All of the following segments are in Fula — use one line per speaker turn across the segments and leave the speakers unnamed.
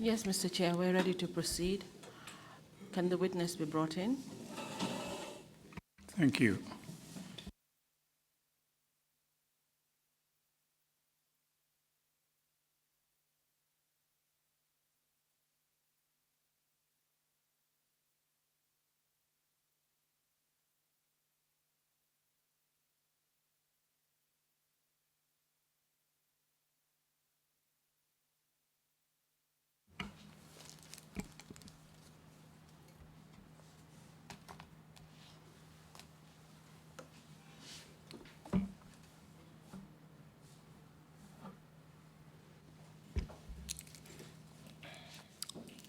Yes, Mr. Chair, we're ready to proceed. Can the witness be brought in?
Thank you.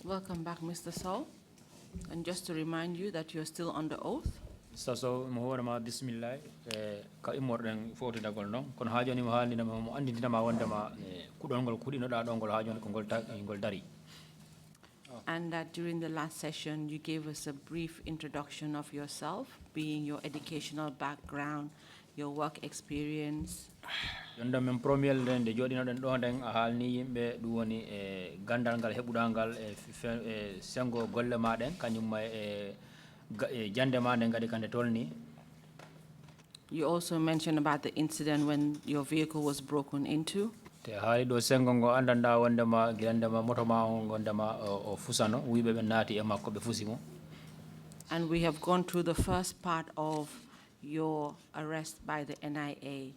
Welcome back, Mr. Sowe. And just to remind you that you're still under oath.
So mo bismillah ka imorden foti dagol non kono hajoni mo halina mo andina ma wonde ma kudongol kudino da dongol hajoni ko gol dari.
And that during the last session you gave us a brief introduction of yourself, being your educational background, your work experience.
Yonda men premier den de jodino den do den halni yimbe du woni gandal gal hebudangal sengo golle ma den kanyum may jande ma den gadi kande tolni.
You also mentioned about the incident when your vehicle was broken into.
Te haali do sengo ngo andanda wonde ma gilande ma moto ma gonde ma o fusano wibe be naati e makko be fusimo.
And we have gone through the first part of your arrest by the NIA.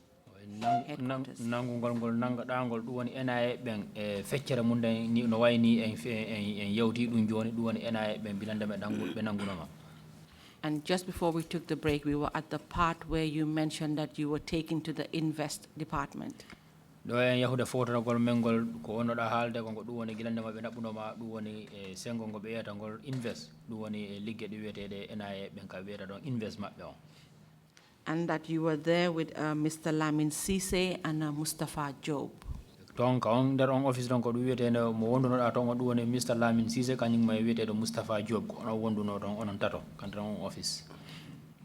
Nangugol ngol nangadangol du woni NIA ben feccere mun den ni no wayni en yewti dum joni du woni NIA ben bilande me dangul be nangulama.
And just before we took the break, we were at the part where you mentioned that you were taken to the invest department.
Do en yahude fotonogol mengol ko wonoda haalde ko du woni gilande ma be nabunoma du woni sengo ngo be yeta ngol invest du woni ligge di wetede NIA ben ka weta don invest mabbe on.
And that you were there with Mr. Lamin Cisse and Mustafa Job.
Donc on der on office donc du wetede mo wonduno da ton du woni Mr. Lamin Cisse kanyum may wetede Mustafa Job ko on wonduno don onon tato kan on office.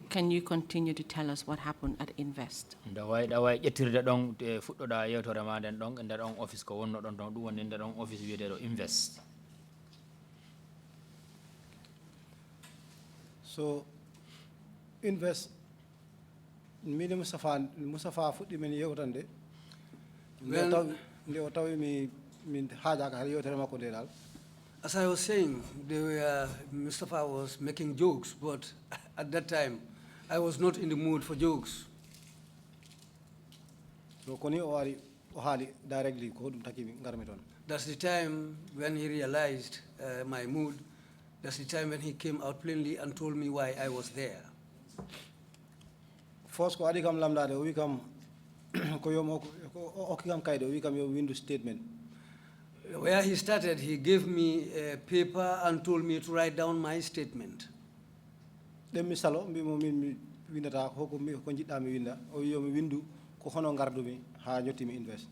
Can you continue to tell us what happened at Invest?
Da way jettirde don fuddoda yewtore ma den don der on office ko wonno don du woni der on office wetede Invest.
So Invest mini Mustafa fuddi men yewtande nde tawi min haaja ka yewtere makko de dal.
As I was saying, Mustafa was making jokes, but at that time I was not in the mood for jokes.
So koni o wari o haali directly ko dum taki ngarmi ton.
That's the time when he realized my mood. That's the time when he came out plainly and told me why I was there.
First ko adi kam lamdade o wi kam ko yomo o kam kayde o wi kam yo windu statement.
Where he started, he gave me a paper and told me to write down my statement.
Dem mi salo mbi mo min windata ko mi ko jidda mi winda o wi yo mi windu ko hono ngardumi ha jotti mi invest.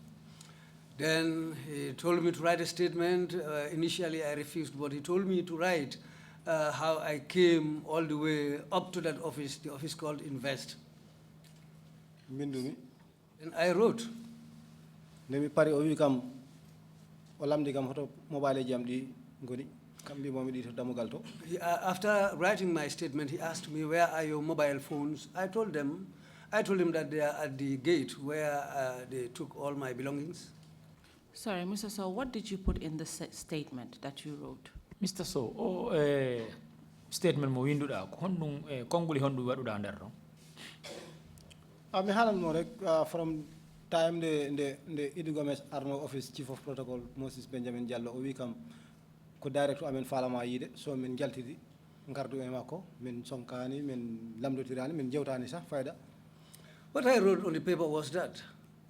Then he told me to write a statement. Initially I refused, but he told me to write how I came all the way up to that office, the office called Invest.
Bindumi.
And I wrote.
Nemi pari o wi kam o lamdi kam hoto mobile jam di ngoni kam bi momi di to damugal to.
After writing my statement, he asked me, where are your mobile phones? I told him that they are at the gate where they took all my belongings.
Sorry, Mr. Sowe, what did you put in the statement that you wrote?
Mr. Sowe, statement mo winduda ko hondum konguli hondu waduda der no.
Mi halan no rek from time the Idi Gomez Arno office chief of protocol Moses Benjamin Diallo o wi kam ko direct amen falama yide so min jaltidi ngardu e makko min sonkani min lamdotirani min jewtani sax fayda.
What I wrote on the paper was that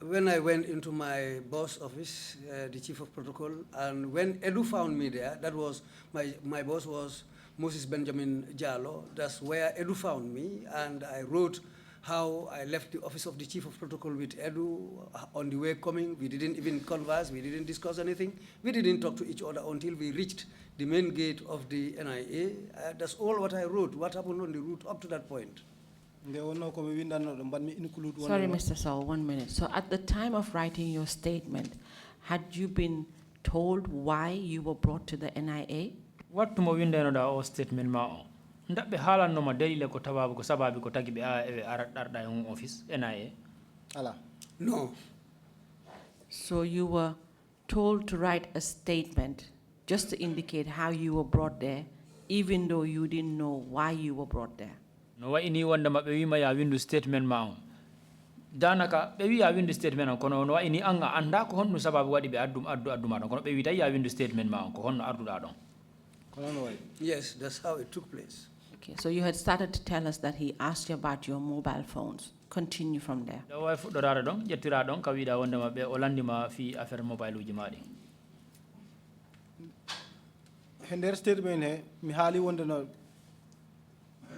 when I went into my boss office, the chief of protocol, and when Edu found me there, that was my boss was Moses Benjamin Diallo. That's where Edu found me, and I wrote how I left the office of the chief of protocol with Edu on the way coming. We didn't even converse, we didn't discuss anything. We didn't talk to each other until we reached the main gate of the NIA. That's all what I wrote, what happened on the route up to that point.
Sorry, Mr. Sowe, 1 minute. So at the time of writing your statement, had you been told why you were brought to the NIA?
What to mo winde no da o statement ma on. Ndabbe halan no ma dalile ko tababu ko sababi ko tagi be arda en office NIA.
Ala.
No.
So you were told to write a statement just to indicate how you were brought there, even though you didn't know why you were brought there.
No wa ini wonda mabbe wi ma ya windu statement ma on. Danaka be wi ya windu statement on kono no wa ini anga anda ko honno sababu wadi be adduma don kono be wi tay ya windu statement ma on ko honno arduda don.
Yes, that's how it took place.
Okay, so you had started to tell us that he asked you about your mobile phones. Continue from there.
Da way fu do dara don jettira don ka wiida wonde mabbe o landima fi affaire mobile uji maadi.
Hender statement he mi haali wonde no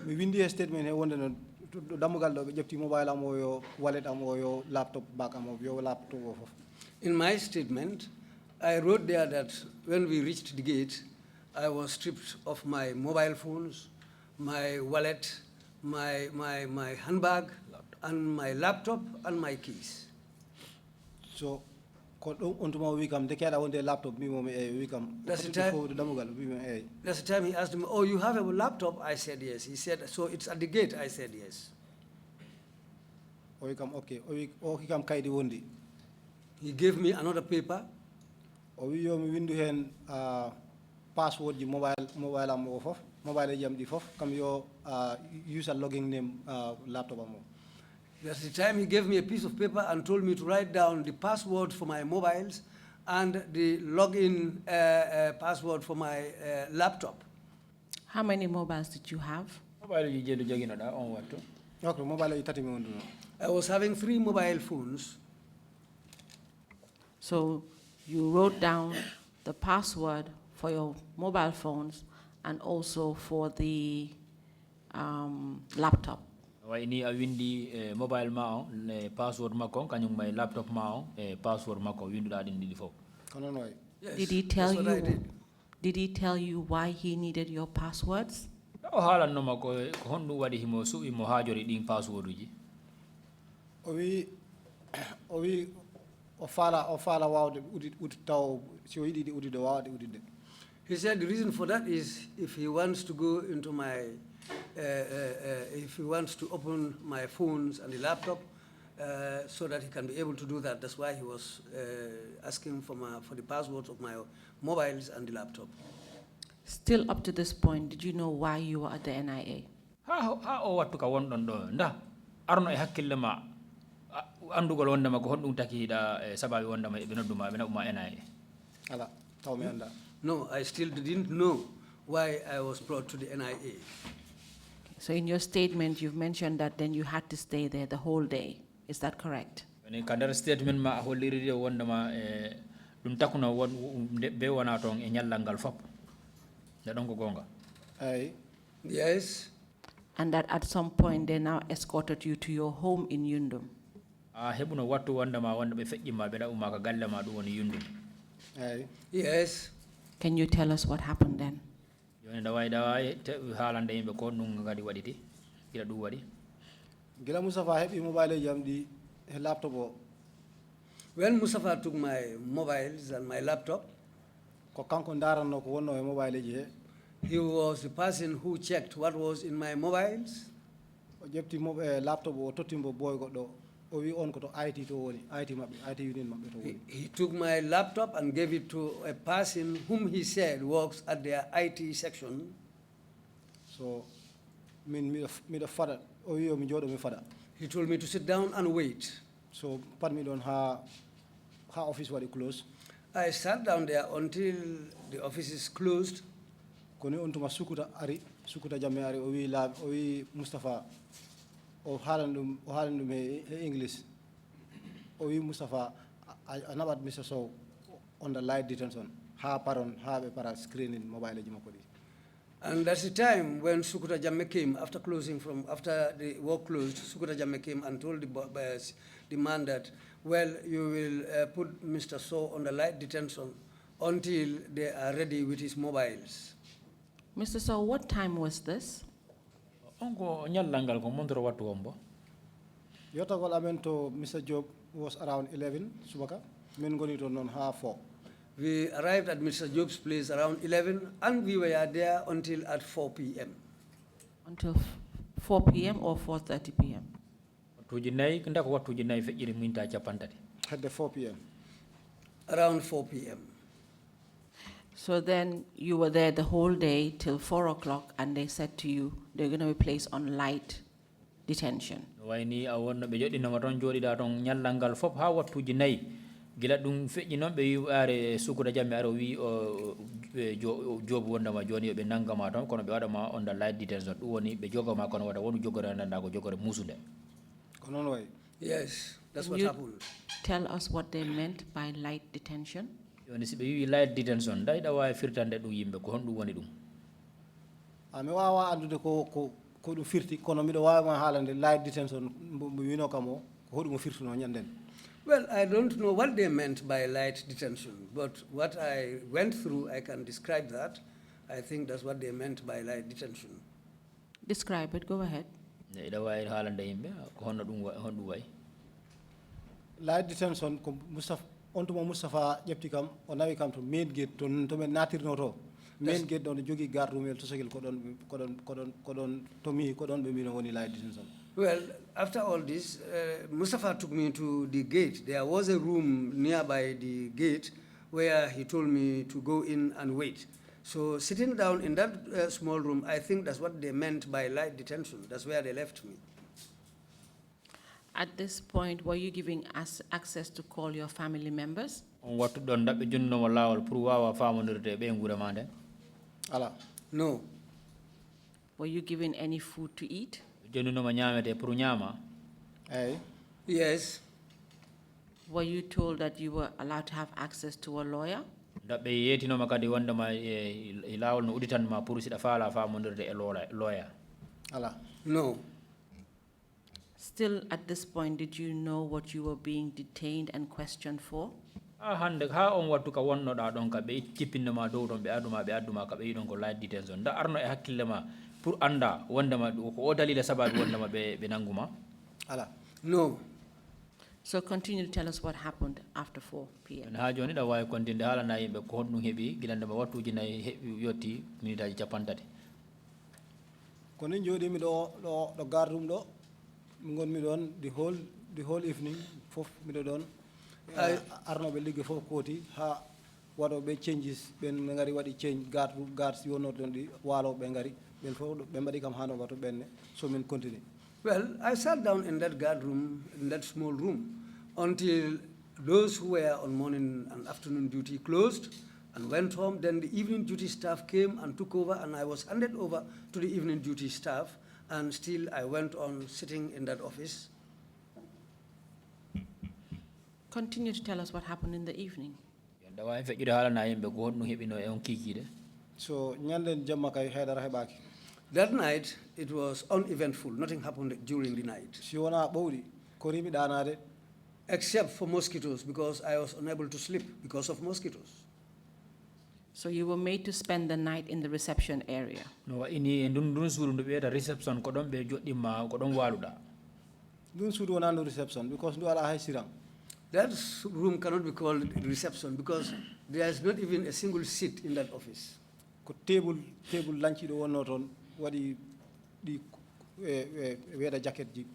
mi windi statement he wonde no damugal do be jepti mobile am o yo wallet am o yo laptop bag am o yo laptop o fof.
In my statement, I wrote there that when we reached the gate, I was stripped of my mobile phones, my wallet, my handbag, and my laptop and my keys.
So, ko ontuma wi kam de keda wonde laptop mi mo wi kam.
That's the time he asked me, "Oh, you have a laptop?" I said yes. He said, "So it's at the gate?" I said yes.
O wi kam okay. O wi kam kaydi wondi.
He gave me another paper.
O wi yo mi windu hen password ji mobile am o fof mobile jam di fof kam yo user logging name laptop am.
That's the time he gave me a piece of paper and told me to write down the password for my mobiles and the login password for my laptop.
How many mobiles did you have?
Mobile ji jelu jogino da on watto.
Okay, mobile yi tati mi wonduno.
I was having 3 mobile phones.
So you wrote down the password for your mobile phones and also for the laptop.
Way ni a windi mobile ma on password makko kanyum may laptop ma on password makko windu da din di fof.
Kono noy.
Yes,
Did he tell
that's what I
you?
did.
Did he tell you why he needed your passwords?
O halan no makko ko hondu wadi himo su imo hajori din password uji.
O wi o fala wawde udi taw si o yidi udi do wawde udi de.
He said the reason for that is if he wants to go into my, if he wants to open my phones and the laptop so that he can be able to do that. That's why he was asking for the passwords of my mobiles and the laptop.
Still up to this point, did you know why you were at the NIA?
Ha o wattu ka wondon do nda arno e hakkille ma andugol wondama ko hondum taki da sababi wondama e benoduma benuma NIA.
Ala taw mi anda.
No, I still didn't know why I was brought to the NIA.
So in your statement, you've mentioned that then you had to stay there the whole day. Is that correct?
When you consider statement ma holliri wondama dum takuno won be wona ton e nyallangal fop. Da don ko gonga.
Ay.
Yes.
And that at some point they now escorted you to your home in Yundum.
Hebuno wattu wondama wonde be fejjima be da umaka galle ma dum woni Yundum.
Ay.
Yes.
Can you tell us what happened then?
Yoni da way te halande yimbe ko dum ngadi waditi ila du wadi.
Gila Mustafa hebi mobile jam di laptop o.
When Mustafa took my mobiles and my laptop,
Ko kanko ndaranno ko wonno e mobile ji he.
he was the person who checked what was in my mobiles.
O jepti laptop o tottimbo boy goddo o wi on ko to IT to woni IT mabbe IT unit mabbe to woni.
He took my laptop and gave it to a person whom he said works at their IT section.
So min mi do fada o wi o mi jodo mi fada.
He told me to sit down and wait.
So pat mi don ha office wadi close.
I sat down there until the office is closed.
Koni on tuma sukuta jamme ari o wi Mustafa o haalandum e English o wi Mustafa anabat Mr. Sowe on the light detention ha paron ha be para screening mobile ji makko di.
And that's the time when Sukuta Jamme came after after the work closed. Sukuta Jamme came and told the man that, well, you will put Mr. Sowe on the light detention until they are ready with his mobiles.
Mr. Sowe, what time was this?
Onko nyallangal ko mondoro wattu ombo.
Yotagol amen to Mr. Job was around 11 subaka min goni to non ha 4.
We arrived at Mr. Job's place around 11, and we were there until at 4 p.m.
Until 4 p.m. or 4:30 p.m.?
Wattuji nayi ndako wattuji nayi feƴƴiri minta capantati.
At the 4 p.m.
Around 4 p.m.
So then you were there the whole day till 4 o'clock, and they said to you they're going to be placed on light detention.
Wayni a wonno ɓe joɗɗinoma toon jooɗiɗa toon ñallal ngal fof ha wattuji nayi gila ɗum feƴƴi noon ɓe wi are sukuda jammi ara wi joobu wondema joni yoɓe nanggama toon kono ɓe waɗama on the light detention ɗum woni ɓe jogama kono waɗa wonu jogore andanda ko jogore musude.
Ko noon way.
Yes, that's
Can
what
you
happened.
tell us what they meant by light detention?
Joni si ɓe wi light detention dayɗa wawi firtande ɗum yimɓe ko honɗum woni ɗum.
Mi wawa andude ko ɗum firti kono miɗo wawima haalande light detention mo wino kam o ko hoɗum o firtuno ñanden.
Well, I don't know what they meant by light detention, but what I went through, I can describe that. I think that's what they meant by light detention.
Describe it, go ahead.
Ida wawi haalande yimɓe ko honno honɗum wayi.
Light detention ko Moustapha on tuma Moustapha ƴefti kam o nawi kam to main gate to men natirno to main gate ɗon jogi garde rumel tosogel ko ɗon to mihi ko ɗon ɓe mbino woni light detention.
Well, after all this, Mustafa took me to the gate. There was a room nearby the gate where he told me to go in and wait. So sitting down in that small room, I think that's what they meant by light detention. That's where they left me.
At this point, were you giving us access to call your family members?
On wattu ɗon daɓɓe jonnomo laawol pour wawa famodirde ɓe guura ma nden.
Ala.
No.
Were you given any food to eat?
Jonnunoma ñamete pour ñaama.
Eyi.
Yes.
Were you told that you were allowed to have access to a lawyer?
Daɓɓe yeetinoma kadi wondema e laawol no uditanma pour siɗa faala famodirde e lawyer.
Ala.
No.
Still at this point, did you know what you were being detained and questioned for?
Hande ha on wattu ka wonnoɗa ɗon ka ɓe cippinnoma dow ɗon ɓe adduma ka ɓe yiɗon ko light detention nda arno e hakkille ma pour anda wondema ko o dalila sababu wondema ɓe nanguma.
Ala.
No.
So continue to tell us what happened after 4 p.m.
Ha joni ɗa wawi kontinde haalana yimɓe ko honɗum heeɓi gilandema wattuji nayyi heeɓi yetti minutaji capantati.
Ko nin jooɗimi ɗo garde room ɗo mi gonmi ɗon the whole evening fof miɗo ɗon arnoɓe ligge fof kooti ha waɗoɓe changes ɓen ngari waɗi change garde si wonnoɗon ɗi waaloɓe ngari ɓen fof ɓe mbaɗi kam hano wato ɓenne so min continue.
Well, I sat down in that guard room, in that small room, until those who were on morning and afternoon duty closed and went home. Then the evening duty staff came and took over, and I was handed over to the evening duty staff, and still I went on sitting in that office.
Continue to tell us what happened in the evening.
Nda wawi feƴƴude haalana yimɓe ko honɗum heeɓino e on kikiɗe.
So ñanden jamma kay haydara heɓaki.
That night, it was uneventful. Nothing happened during the night.
Si wona ɓowɗi ko rimi ɗanade.
Except for mosquitoes, because I was unable to sleep because of mosquitoes.
So you were made to spend the night in the reception area.
No ini ndun suudu ndu ɓeyata reception ko ɗon ɓe joɗɗinma ko ɗon waluɗa.
Ɗum suudu wona ndu reception because ndu ala hay siran.
That room cannot be called reception because there is not even a single seat in that office.
Ko table lanciɗo wonno toon waɗi ɗi weeda jacket ji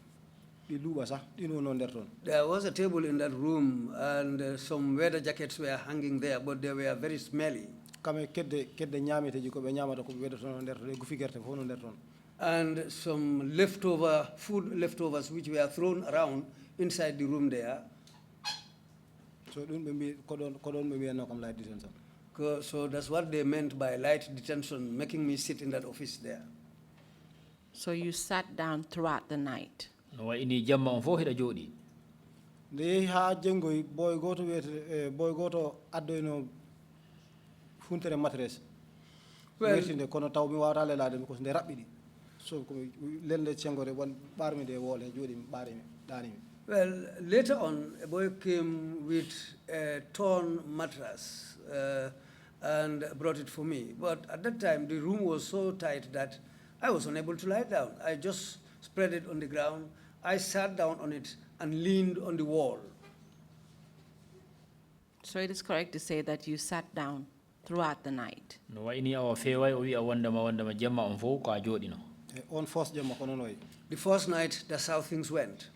ɗi luuɓa sah ɗin wonno nder toon.
There was a table in that room and some weather jackets were hanging there, but they were very smelly.
Kame kedde ñaameteji ko ɓe ñaamata ko ɓe weeda toon nder toon e gufi gerte fof no nder toon.
And some food leftovers which were thrown around inside the room there.
So ɗum ɓe mbi ko ɗon ɓe mbiyatno kam light detention.
So that's what they meant by light detention, making me sit in that office there.
So you sat down throughout the night.
No ini jamma on fof hiɗa jooɗi.
Nde yehi ha jenggoy boy goto addoyno funtere matres. Wertinde kono taw mi wawata lelade because nde raɓɓiɗi. So ko lelde cengore won ɓarmi nde woole jooɗimi ɓarimi ɗanimi.
Well, later on, a boy came with a torn mattress and brought it for me. But at that time, the room was so tight that I was unable to lie down. I just spread it on the ground. I sat down on it and leaned on the wall.
So it is correct to say that you sat down throughout the night.
No wa ini awa fewa o wi a wondama jemma on fo ko a jodino.
On first jam ko non way.
The first night, that's how things went.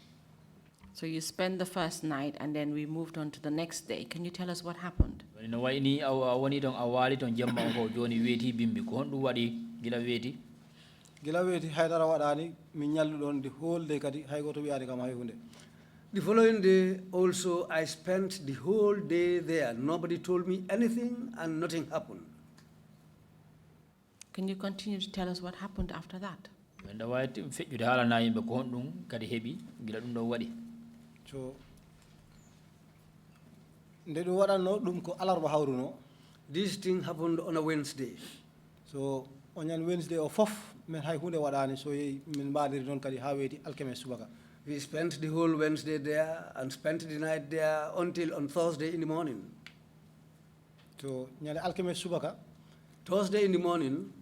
So you spent the first night and then we moved on to the next day. Can you tell us what happened?
No wa ini awa woni don a wali ton jemma on ko joni weti bimbi ko hondu wadi gila weti.
Gila weti haydara wadani mi nyallu don the whole day kadi hay goto wi ari kam hay hunde.
The following day, also, I spent the whole day there. Nobody told me anything and nothing happened.
Can you continue to tell us what happened after that?
Nda wati fejjude hala na yimbe ko hondum kadi hebi gila dum do wadi.
So nde do wadanno dum ko alarba hawruno.
This thing happened on a Wednesday.
So on Wednesday o fof men hay hunde wadani so min badiri non kadi ha weti alkemes subaka.
We spent the whole Wednesday there and spent the night there until on Thursday in the morning.
So nyale alkemes subaka
Thursday in the morning,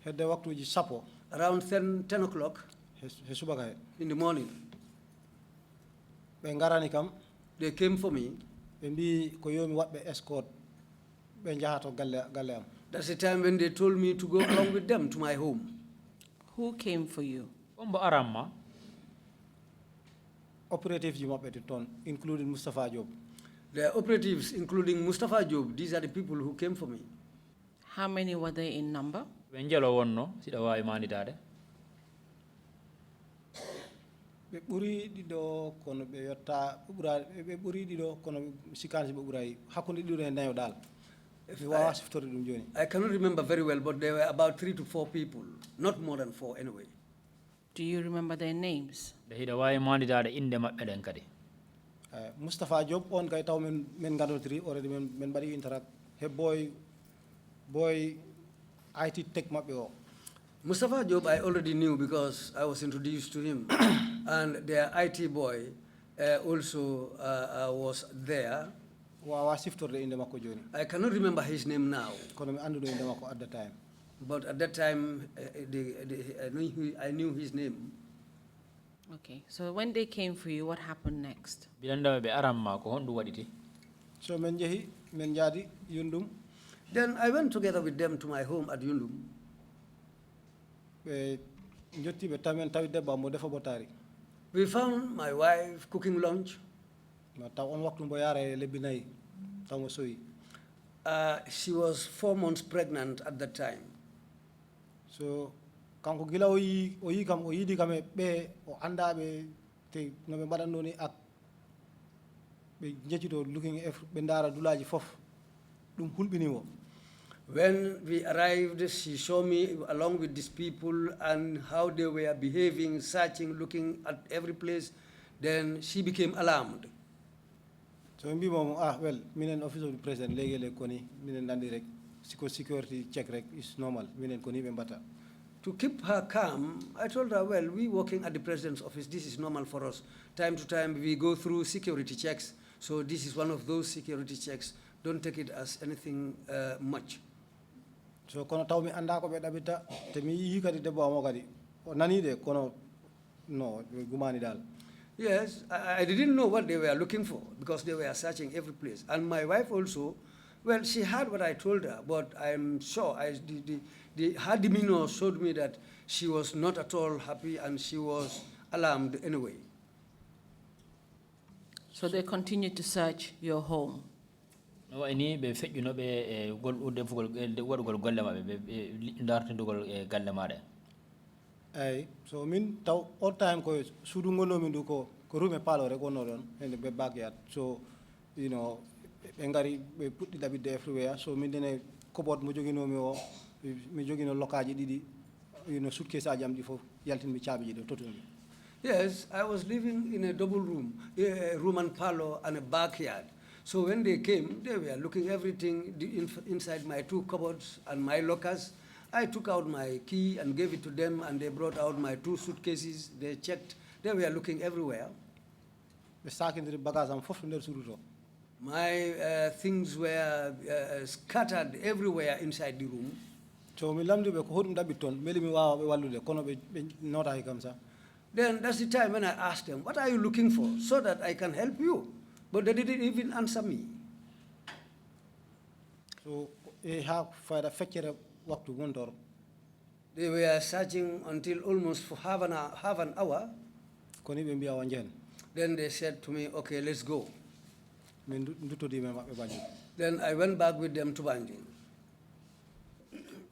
hedde waktuji sapo
around 10 o'clock
he subaka he.
in the morning,
Be ngarani kam
they came for me.
be mbi ko yomi wadbe escort be jahato galle am.
That's the time when they told me to go along with them to my home.
Who came for you?
Ombo aramma
Operative ji mabbe ton including Mustafa Job.
The operatives, including Mustafa Job, these are the people who came for me.
How many were they in number?
be jelo wonno sida wawi manitade.
Be buri dido kono be yotta be buri dido kono sikanji be buray hakkunde dido en dayo dal. If wa siftore dum joni.
I cannot remember very well, but there were about 3 to 4 people, not more than 4 anyway.
Do you remember their names?
De hida wawi manitade inde mabbe den kadi.
Mustafa Job on kay taw men gadotri already men bari interact he boy IT tech mabbe o.
Mustafa Job I already knew because I was introduced to him. And their IT boy also was there.
Wa siftorde inde makko joni.
I cannot remember his name now,
Kono mi andudo inde makko at the time.
but at that time I knew his name.
Okay, so when they came for you, what happened next?
Bilanda be aramma ko hondu waditi.
So men jehi men jadi yundum
Then I went together with them to my home at Yundum.
be jotti be tamen tawi debba mo defa botari.
We found my wife cooking lunch.
Ma taw on waktu mbo yare lebbi nayi taw mo soyi.
She was 4 months pregnant at that time.
So kanko gila o yi kam o yidi kam be o andabe te no be badanno ni ak be jejjito looking be ndara dulaji fof dum hulbini mo.
When we arrived, she showed me along with these people and how they were behaving, searching, looking at every place. Then she became alarmed.
So mbi mom well minen office of the president legele koni minen nandi rek security check rek is normal minen koni be mbata.
To keep her calm, I told her, well, we working at the president's office, this is normal for us. Time to time, we go through security checks. So this is one of those security checks. Don't take it as anything much.
So kono taw mi anda ko be dabita te mi yi kadi debbo mo kadi o nani de kono no gumani dal.
Yes, I didn't know what they were looking for because they were searching every place. And my wife also, well, she heard what I told her, but I'm sure her demeanor showed me that she was not at all happy and she was alarmed anyway.
So they continued to search your home.
No ini be fejjuno be gol udde fugol wadugol golle mabbe be dartindugol galle made.
Ay so min taw all time ko sudu ngono min du ko rume palo rek wono don and be backyard. So you know be ngari be putti dabide everywhere so min dene kobot mo jogino mi jogino lokaji didi you know suitcase ajam di fof yaltin mi caabi do toton.
Yes, I was living in a double room, a room and parlor and a backyard. So when they came, they were looking everything inside my 2 cupboards and my lockers. I took out my key and gave it to them, and they brought out my 2 suitcases. They checked. They were looking everywhere. My things were scattered everywhere inside the room.
So
Then that's the time when I asked them, what are you looking for, so that I can help you? But they didn't even answer me.
So have for the fetcher walk to one door.
They were searching until almost for half an hour.
Koni be mbiya wanjen.
Then they said to me, okay, let's go.
Men nduto di me mabbe Banjul.
Then I went back with them to Banjul.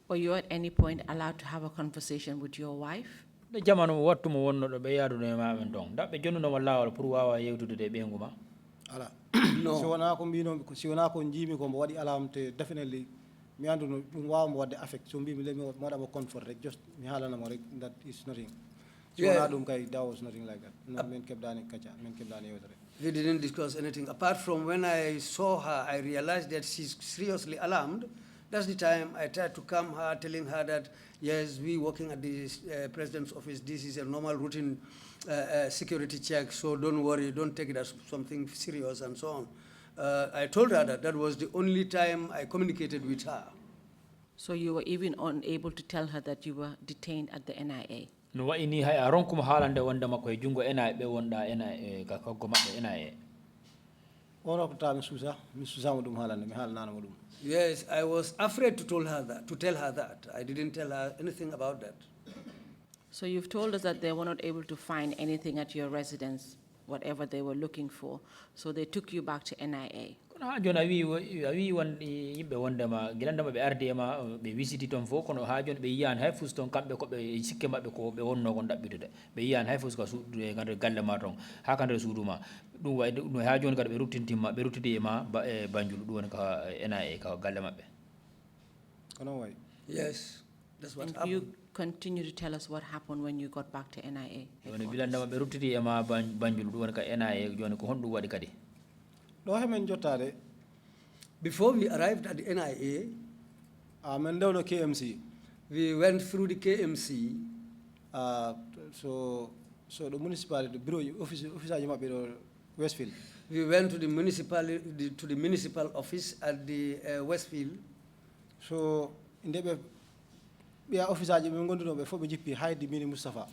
Were you at any point allowed to have a conversation with your wife?
de jamanu wattu mo wonno do be yaadu ne ma men don dabbe jonnuno wallawol pour wawa yewtude de be nguma
Ala.
No.
Si wona ko mbino si wona ko jimi ko mo wadi alamte definitely mi andu dum wawa mo wadde affect so mbimi le mi moda mo comfort rek just mi halana mo rek that is nothing. Si
Yeah.
wona dum kay that was nothing like that. No men kebdani kacha men kebdani yewtere.
We didn't discuss anything. Apart from when I saw her, I realized that she's seriously alarmed. That's the time I tried to calm her, telling her that, yes, we working at the president's office, this is a normal routine security check, so don't worry, don't take it as something serious and so on. I told her that that was the only time I communicated with her.
So you were even unable to tell her that you were detained at the NIA?
no wa ini hay aron kuma halande wonda makko e jungo ena be wonda ena e ka koggo mabbe ena e
On of time mi susa mo dum halande mi halnana mo dum.
Yes, I was afraid to tell her that. I didn't tell her anything about that.
So you've told us that they were not able to find anything at your residence, whatever they were looking for, so they took you back to NIA.
kono ha joni a wi won yimbe wondema gilandama be arde ma be visiti ton fo kono ha joni be yiyan hay fus ton kambe ko be sikke mabbe ko be wonno gon dabbitude be yiyan hay fus ko suudu e gande galle ma ton ha kande suudu ma dum way dum ha joni kada be ruttintimma be ruttide ma e Banjul dum woni ka NIA ka galle mabbe
Kono way.
Yes, that's what
And
happened.
you continue to tell us what happened when you got back to NIA.
woni bilandama be ruttidi e ma Banjul dum woni ka NIA joni ko hondu wadi kadi
Do hemen jottade
Before we arrived at the NIA,
men dewno KMC.
we went through the KMC.
So the municipality, the bureau, office mabbe do Westfield.
We went to the municipal office at the Westfield.
So indebe be office aji be gonduno be fo be jippi haydi mini Mustafa.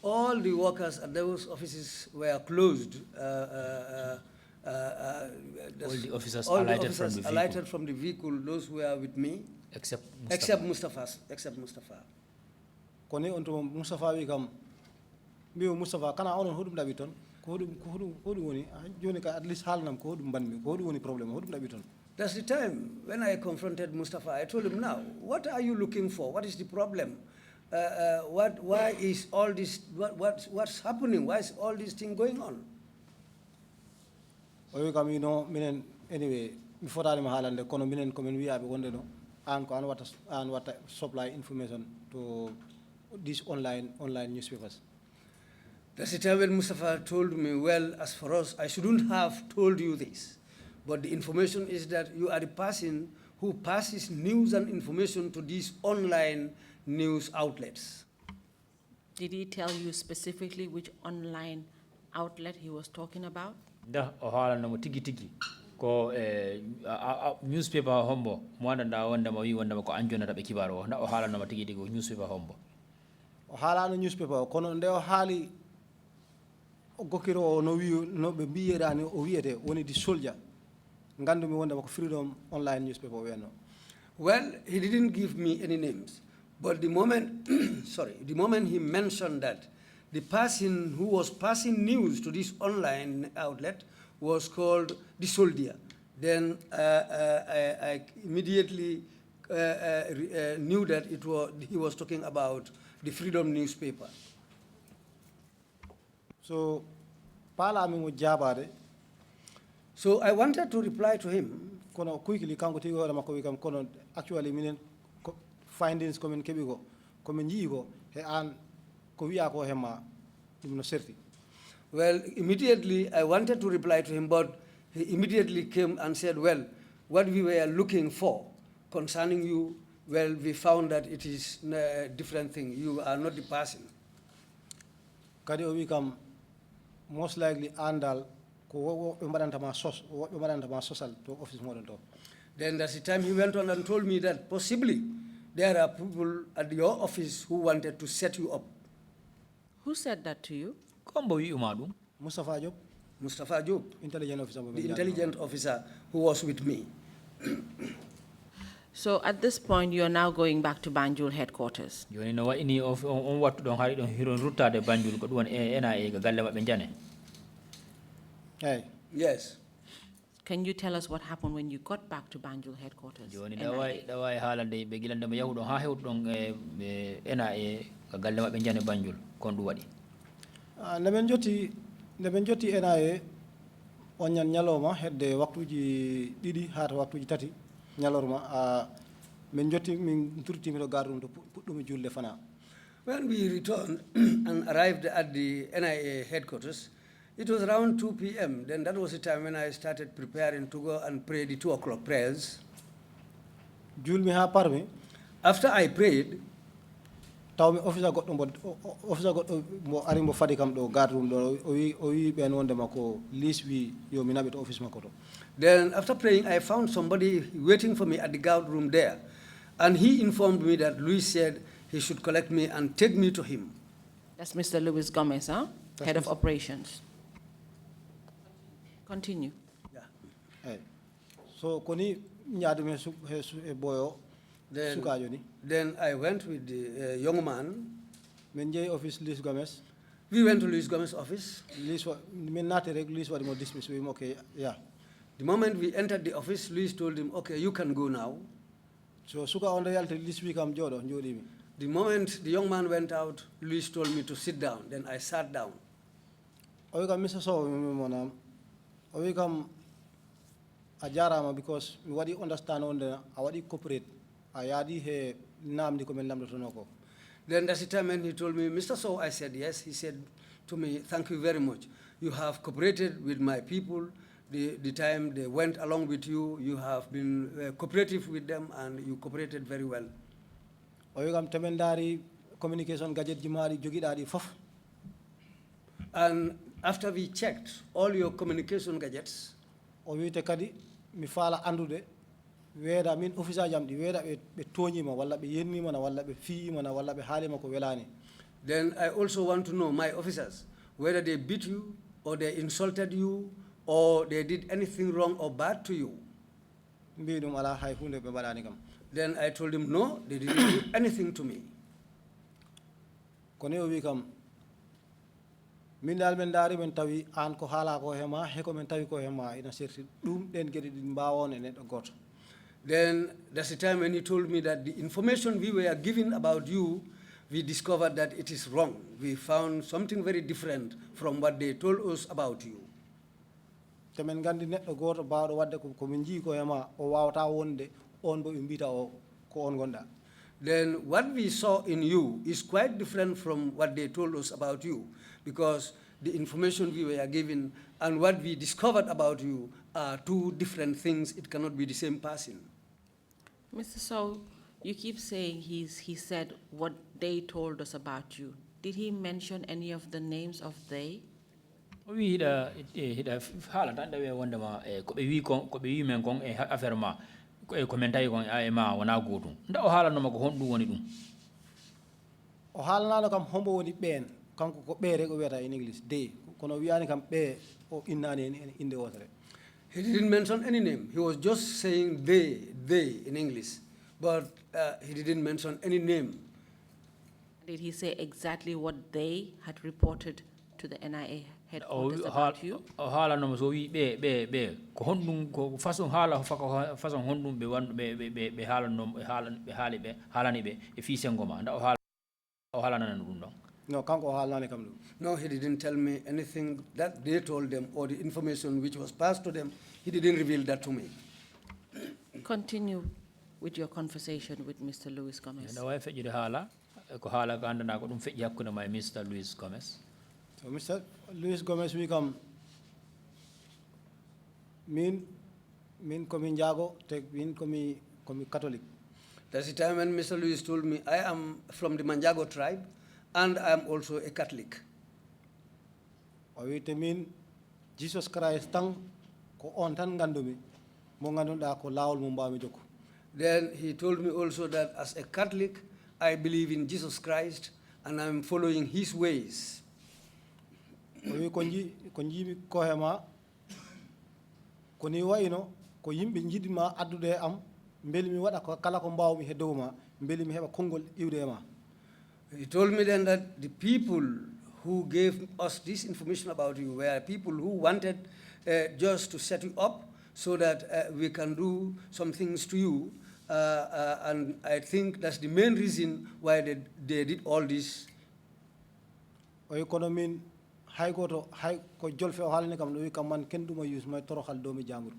All the workers at those offices were closed.
all the officers
all the
alighted from
officers
the vehicle
alighted from the vehicle. Those who were with me,
except
except Mustafa.
Koni on to Mustafa wi kam mi Mustafa kana onon hodum dabi ton ko hodum woni joni ka at least halnam ko hodum banmi ko hodum woni problem hodum dabi ton.
That's the time when I confronted Mustafa. I told him, now, what are you looking for? What is the problem? Why is all this, what's happening? Why is all this thing going on?
O wi kam minen anyway mi fotani ma halande kono minen ko men wiyabe wonde no an ko an wata supply information to these online newspapers.
That's the time when Mustafa told me, well, as for us, I shouldn't have told you this. But the information is that you are the person who passes news and information to these online news outlets.
Did he tell you specifically which online outlet he was talking about?
da o haalano mo tigi tigi ko newspaper hombo mo wanda wonda mo wi wonda ko anjonata be kibaro o da o haalano mo tigi tigi ko newspaper hombo
O halano newspaper kono nde o haali o gokkiro o no wi no be biyerani o wiyete woni di soldier ngandumi wonde ko freedom online newspaper weno.
Well, he didn't give me any names. But the moment, the moment he mentioned that the person who was passing news to this online outlet was called the soldier, then I immediately knew that he was talking about the Freedom newspaper.
So pala mi mo jabade
So I wanted to reply to him.
kono kuykili kanko tigi hoore makko wi kam kono actually minen findings komin keɓi ko komin jii ko he an ko wiya ko hemma ɗum no serti.
Well, immediately I wanted to reply to him, but he immediately came and said, well, what we were looking for concerning you, well, we found that it is a different thing. You are not the person.
Kadi o wi kam most likely andal ko woɓɓe mbaɗantama sosal to office moɗon to.
Then that's the time he went on and told me that possibly there are people at your office who wanted to set you up.
Who said that to you?
kombo wi uma dum
Mustafa Diop,
Mustafa Job,
intelligent officer mo
the intelligent officer who was with me.
So at this point, you are now going back to Banjul headquarters.
Joni no waini of on wattu don hari don hiron ruttade Banjul ko ɗum NIA ga galle mabɓe jane.
Hey.
Yes.
Can you tell us what happened when you got back to Banjul headquarters?
Joni
NIA?
dawai haalande ɓe gilande mo yahuɗon ha hewɗon NIA ga galle mabɓe jane Banjul kon ɗum waɗi.
Nde ɓen jotti NIA on ñan ñalowma hedde waktuji ɗiɗi haa to waktuji tati ñalorma min jotti min turtimi to garɗum to puɗɗumi julde fana.
When we returned and arrived at the NIA headquarters, it was around 2 p.m. Then that was the time when I started preparing to go and pray the 2 o'clock prayers.
Julmi ha parmi.
After I prayed,
tawmi officer goɗɗo mo ari mo fadi kam ɗo garɗum ɗo o wi ɓen wonde makko lis wi yo mi naɓe to office makko to.
Then after praying, I found somebody waiting for me at the guard room there. And he informed me that Luis said he should collect me and take me to him.
That's Mr. Luis Gomez, huh? Head of operations. Continue.
Yeah.
Hey. So koni ñaadumi he boyo sukajo ni.
Then I went with the young man.
Min jeeyi office Luis Gomez.
We went to Luis Gomez's office.
Min naati rek Luis waɗi mo dismiss wi okay, yeah.
The moment we entered the office, Luis told him, okay, you can go now.
So suka on the yalti Luis wi kam joɗo joɗimi.
The moment the young man went out, Luis told me to sit down. Then I sat down.
O wi kam Mr. Sowe mi monam. O wi kam a jarama because mi waɗi understand on a waɗi corporate a yaadi he namdi ko min lamdotono ko.
Then that's the time when he told me, Mr. Sowe, I said yes. He said to me, thank you very much. You have cooperated with my people. The time they went along with you, you have been cooperative with them and you cooperated very well.
O wi kam temendari communication gadget ji maɗi jogiɗaɗi fof.
And after we checked all your communication gadgets,
o wiyte kadi mi faala andude weeda min officer jam ɗi weeda ɓe toñima walla ɓe yennima na walla ɓe fiima na walla ɓe haalima ko welani.
Then I also want to know my officers, whether they beat you or they insulted you or they did anything wrong or bad to you.
Mbi ɗum ala hay hunde ɓe mbaɗani kam.
Then I told him, no, they didn't do anything to me.
Kono o wi kam min dal men daari men tawi an ko haala ko hema heko men tawi ko hema ina serti ɗum ɗen geɗe ɗi mbawon e neɗɗo goto.
Then that's the time when he told me that the information we were given about you, we discovered that it is wrong. We found something very different from what they told us about you.
Temen gandi neɗɗo goto bawɗo wadde ko min jii ko hema o wawata wonde on bo ɓe mbita o ko on gonɗa.
Then what we saw in you is quite different from what they told us about you, because the information we were given and what we discovered about you are two different things. It cannot be the same person.
Mr. Sowe, you keep saying he said what they told us about you. Did he mention any of the names of they?
We hida hala tan dawe wonde ma ko be wi men kon affaire ma commentaire kon ma wona gotum nda o hala no ma ko hon dum woni dum
O haalnano kam hombo woni ɓeen kanko ko ɓee rek o wiyata in English they kono wiyani kam ɓee o innani en inde wotere.
He didn't mention any name. He was just saying they in English, but he didn't mention any name.
Did he say exactly what they had reported to the NIA headquarters about you?
O hala no so wi be ko hondum ko façon hala façon hondum be wan be hala no halani be e fi sengoma nda o hala nan dum don.
No, kanko o haalnani kam ɗum.
No, he didn't tell me anything that they told them or the information which was passed to them. He didn't reveal that to me.
Continue with your conversation with Mr. Luis Gomez.
Nda way fejjude hala ko hala ko andana ko dum fejji hakkunde ma Mr. Luis Gomez.
So Mr. Luis Gomez wi kam min komi jaago te min komi Catholic.
That's the time when Mr. Luis told me, I am from the Manjago tribe and I am also a Catholic.
O wiyte min Jesus Christ tan ko on tan gandumi mo ganduɗa ko lawol mo mbawmi jokku.
Then he told me also that as a Catholic, I believe in Jesus Christ and I'm following his ways.
O wi ko jiimi kohe ma ko ni wayno ko yimɓe jiɗma addude am mbeli mi waɗa ko kala ko mbawmi heddowma mbeli mi heɓa konngol iwde e ma.
He told me then that the people who gave us this information about you were people who wanted just to set you up so that we can do some things to you. And I think that's the main reason why they did all this.
O kono min hay goto hay ko jolfe o haalni kam ɗo wi kam man ken ɗuma use may torohal domi janguru.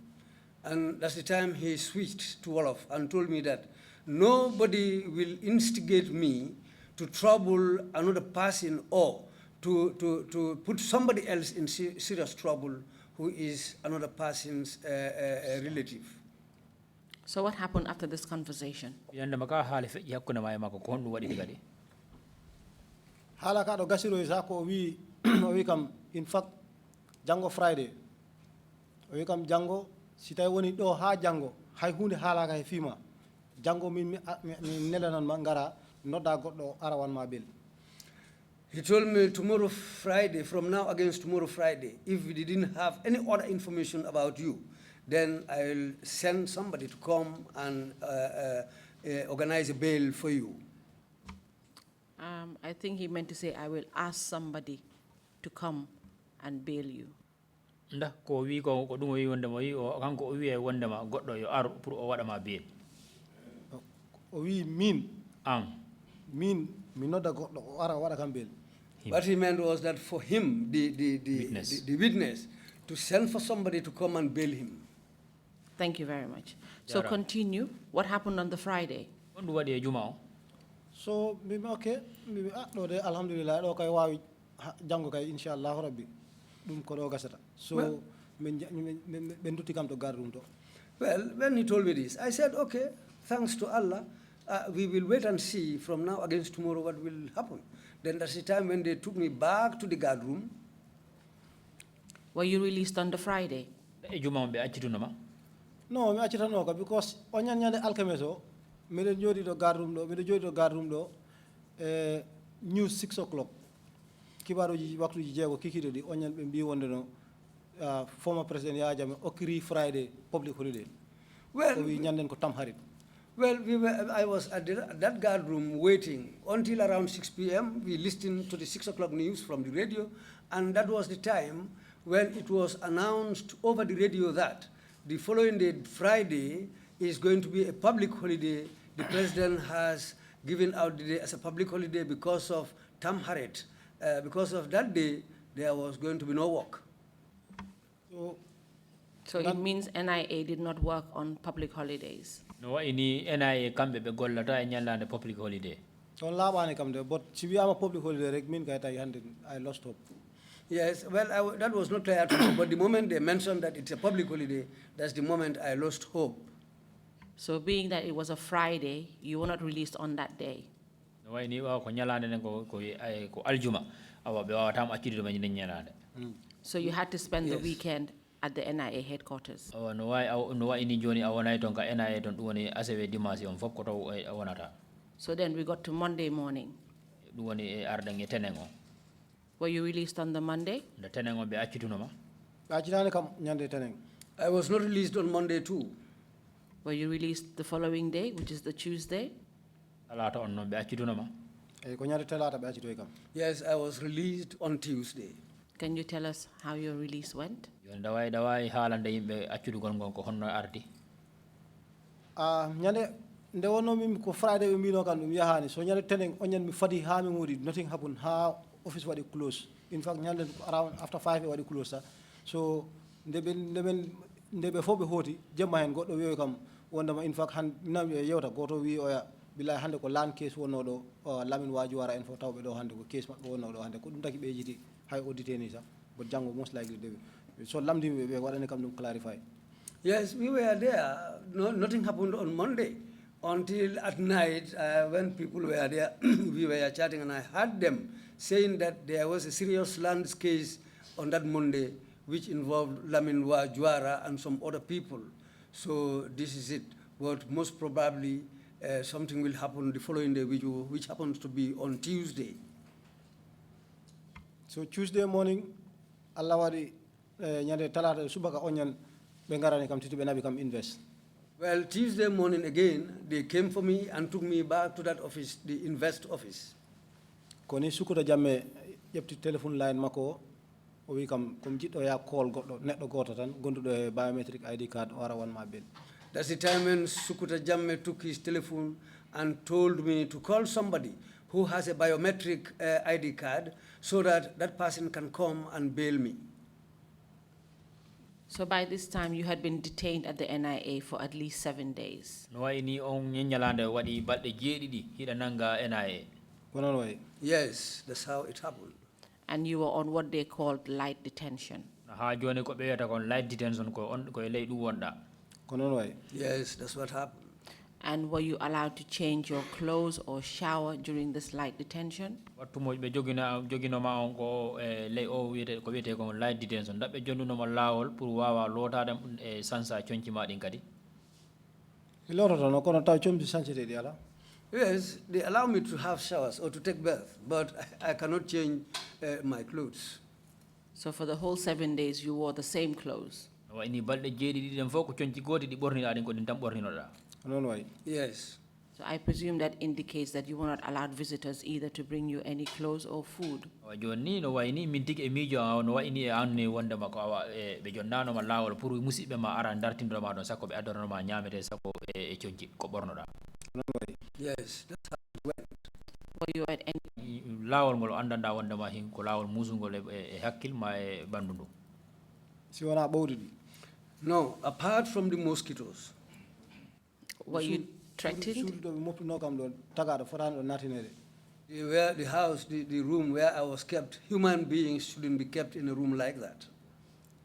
And that's the time he switched to Wolof and told me that nobody will instigate me to trouble another person or to put somebody else in serious trouble who is another person's relative.
So what happened after this conversation?
Hala ka ɗo gasiro sa ko wi o wi kam in fact jango Friday o wi kam jango si tawi woni ɗo ha jango hay hunde haalaka e fima jango min nelanan ma ngara nodda goɗɗo arawan ma bel.
He told me tomorrow Friday, from now against tomorrow Friday, if we didn't have any other information about you, then I'll send somebody to come and organize a bail for you.
I think he meant to say, I will ask somebody to come and bail you.
Nda ko wi ko ɗum wi wonde mo wi o kanko o wi e wonde ma goɗɗo yo ar pour o waɗa ma bail.
O wi min
min
mi nodda goɗɗo o ara waɗa kam bail.
What he meant was that for him, the witness, to send for somebody to come and bail him.
Thank you very much. So continue. What happened on the Friday?
So, okay, alhamdulillah, okay, wawi jango kay inshallah rabbi. So,
well, when he told me this, I said, okay, thanks to Allah, we will wait and see from now against tomorrow what will happen. Then that's the time when they took me back to the guard room.
Were you released on the Friday?
No, mi accitanoka because onyan nyande alkemeso, mede jodi do guard room do, news 6 o'clock. Kibaruji waktuji jego kikido di onyan be mbi wonde no former president Yahya Jammeh okiri Friday public holiday.
Well,
we nyanden ko tam harit.
Well, I was at that guard room waiting until around 6 p.m. We listened to the 6 o'clock news from the radio, and that was the time when it was announced over the radio that the following day, Friday, is going to be a public holiday. The president has given out the day as a public holiday because of Tamharet. Because of that day, there was going to be no work.
So it means NIA did not work on public holidays?
No, any NIA kambe be gollata e nyalande public holiday.
So labane kamde, but si we am a public holiday rek min kay I lost hope.
Yes, well, that was not clear to me, but the moment they mentioned that it's a public holiday, that's the moment I lost hope.
So being that it was a Friday, you were not released on that day?
No, any wa ko nyalande ko aljuma awa be wa tam akiri do men nyalande.
So you had to spend the weekend at the NIA headquarters?
Oh, no, ini joni awonai tonka NIA ton duwoni asewe dimanche on fop ko taw awonata.
So then we got to Monday morning.
Duwoni ardange tenengo.
Were you released on the Monday?
The tenengo be accitunoma.
Accitane kam nyande teneng.
I was not released on Monday too.
Were you released the following day, which is the Tuesday?
Alata on no be accitunoma.
E ko nyande telata be accitoy kam.
Yes, I was released on Tuesday.
Can you tell us how your release went?
Dawai haalande yimɓe accudu gon ko honno ardi.
Nyande nde wonno min ko Friday ɓe mbino kam ɗum yahani so nyande tenen onyan mi fadi ha mi wodi nothing happen ha office waɗi close. In fact nyande around after 5 waɗi close sa. So ndeɓe fof ɓe hooti jemma hen goɗɗo wiyoy kam wondema in fact han nam yewta goto wi oya billahi hande ko lan case wonno ɗo lamin waji wara en fof tawɓe ɗo hande ko case maɓɓe wonno ɗo hande ko ɗum taki ɓe jiti hay audité ni sa but jango most likely so lamdi be waɗani kam ɗum clarify.
Yes, we were there. No, nothing happened on Monday until at night when people were there. We were chatting and I heard them saying that there was a serious land case on that Monday which involved Lamin Juara and some other people. So this is it. But most probably something will happen the following day, which happens to be on Tuesday.
So Tuesday morning, Allah wadi nyande talata subaka onyan be ngarani kam titi be nabi kam invest.
Well, Tuesday morning again, they came for me and took me back to that office, the Invest office.
Koni sukuta jamme yepti telephone line mako o wi kam jiddo ya call goddo neddo goto tan gondudo e biometric ID card ora won ma bel.
That's the time when Sukuta Jamme took his telephone and told me to call somebody who has a biometric ID card so that that person can come and bail me.
So by this time, you had been detained at the NIA for at least 7 days.
No ini on nyalande wadi balde jeedidi hida nanga NIA.
Konon way.
Yes, that's how it happened.
And you were on what they called light detention.
Ha joni ko be yata kon light detention ko on ko ley du wonda.
Konon way.
Yes, that's what happened.
And were you allowed to change your clothes or shower during this light detention?
Wattu mo be jogino ma on ko ley o wiete ko wiete ko light detention dabbe jonduno mo lawol pour wawa lotade sansa cionci ma din kadi.
Iloro no kono taw chombi sancete di ala.
Yes, they allow me to have showers or to take bath, but I cannot change my clothes.
So for the whole 7 days, you wore the same clothes?
Wa ini balde jeedi den fo ko cionci goti di borni adin ko din tam bornino da.
Konon way.
Yes.
So I presume that indicates that you were not allowed visitors either to bring you any clothes or food.
Wa joni no wayni min tigi e mijo no wayni e anne wonde mako awa be jonnano ma lawol pour musibe ma ara dartindo ma don sakko be adorno ma nyamete sakko e cionci ko borno da.
Yes, that's how it went.
Were you at any...
lawol ngol andanda wonde ma hin ko lawol musungol e hakkil ma e bandundu.
Si wona bawdi.
No, apart from the mosquitoes.
Were you threatened?
Where the house, the room where I was kept, human beings shouldn't be kept in a room like that.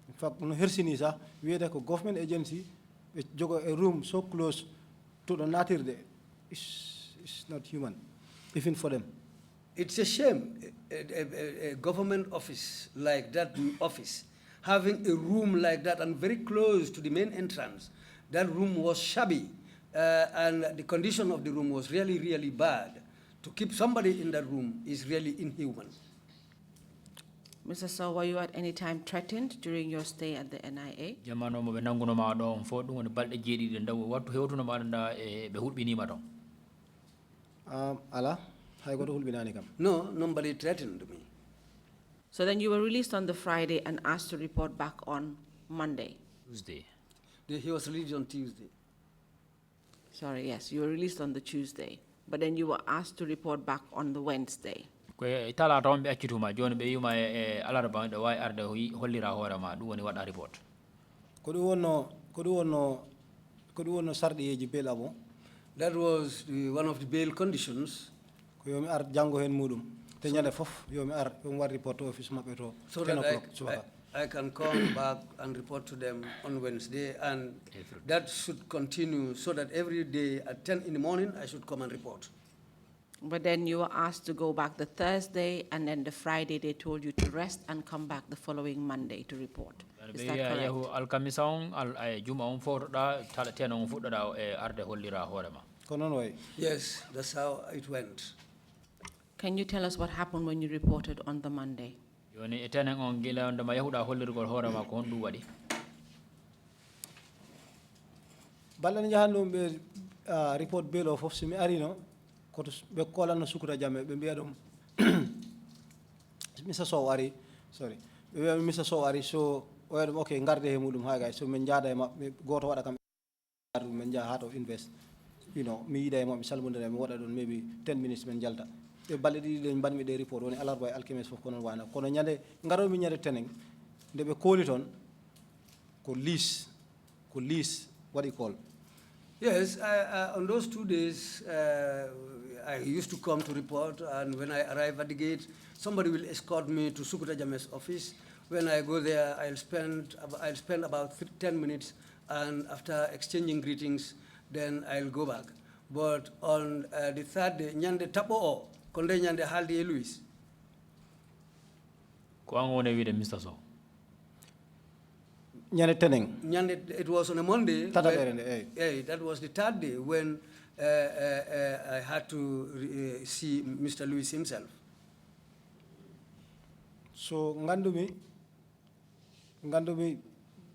In fact, no hersinisa, we had a government agency, which jogo a room so close to the nature is not human, even for them.
It's a shame, a government office like that office, having a room like that and very close to the main entrance. That room was shabby, and the condition of the room was really, really bad. To keep somebody in that room is really inhuman.
Mr. Sowe, were you at any time threatened during your stay at the NIA?
Jamano mo be nanguno ma do on fo dum woni balde jeedi de ndaw wattu hewtuno ma nda e be hulbini ma don.
Ala, hay goto hulbinani kam.
No, nobody threatened me.
So then you were released on the Friday and asked to report back on Monday.
Tuesday.
He was released on Tuesday.
Sorry, yes, you were released on the Tuesday. But then you were asked to report back on the Wednesday.
Ko itala to be accituma joni be yuma e alarba de way arde hollira hore ma dum woni wada report.
Ko du wonno sardiyeji bel abo.
That was one of the bail conditions.
Ko yomi ar jango hen mudum te nyande fof yomi ar yomi war report to office mabbe to
So
10
that
o'clock.
I can come back and report to them on Wednesday, and that should continue so that every day at 10 in the morning I should come and report.
But then you were asked to go back the Thursday, and then the Friday they told you to rest and come back the following Monday to report. Is that correct?
Yahu alkamisa on al juma on fo da tala teno on fudda da e arde hollira hore ma.
Ko non way.
Yes, that's how it went.
Can you tell us what happened when you reported on the Monday?
Yoni etenen on gila on ma yahuda hollirgol hore ma ko hondu wadi.
Ballan jahanno be report bail of simi arino ko be kolano sukuta jamme be biya dum Mr. Sowe ari sorry be Mr. Sowe ari so o yadum okay ngarde he mudum ha gay so men jaada e mabbe goto wada kam men jaa ha to invest mi yida e mabbe salmondere mi wada don maybe 10 minutes men jalta e balle di den banmi de report woni alarba e alkemes fof kono wana kono nyande ngaro mi nyande tenen de be koli ton ko lease what do you call.
Yes, on those 2 days, I used to come to report, and when I arrive at the gate, somebody will escort me to Sukuta Jame's office. When I go there, I'll spend about 10 minutes, and after exchanging greetings, then I'll go back. But on the third day, Nyande Tapo O, Konde Nyande Haldi Luis.
Ko angone wi de Mr. Sowe.
It was on a Monday.
That
was the third day when I had to see Mr. Lewis himself.
So ngandumi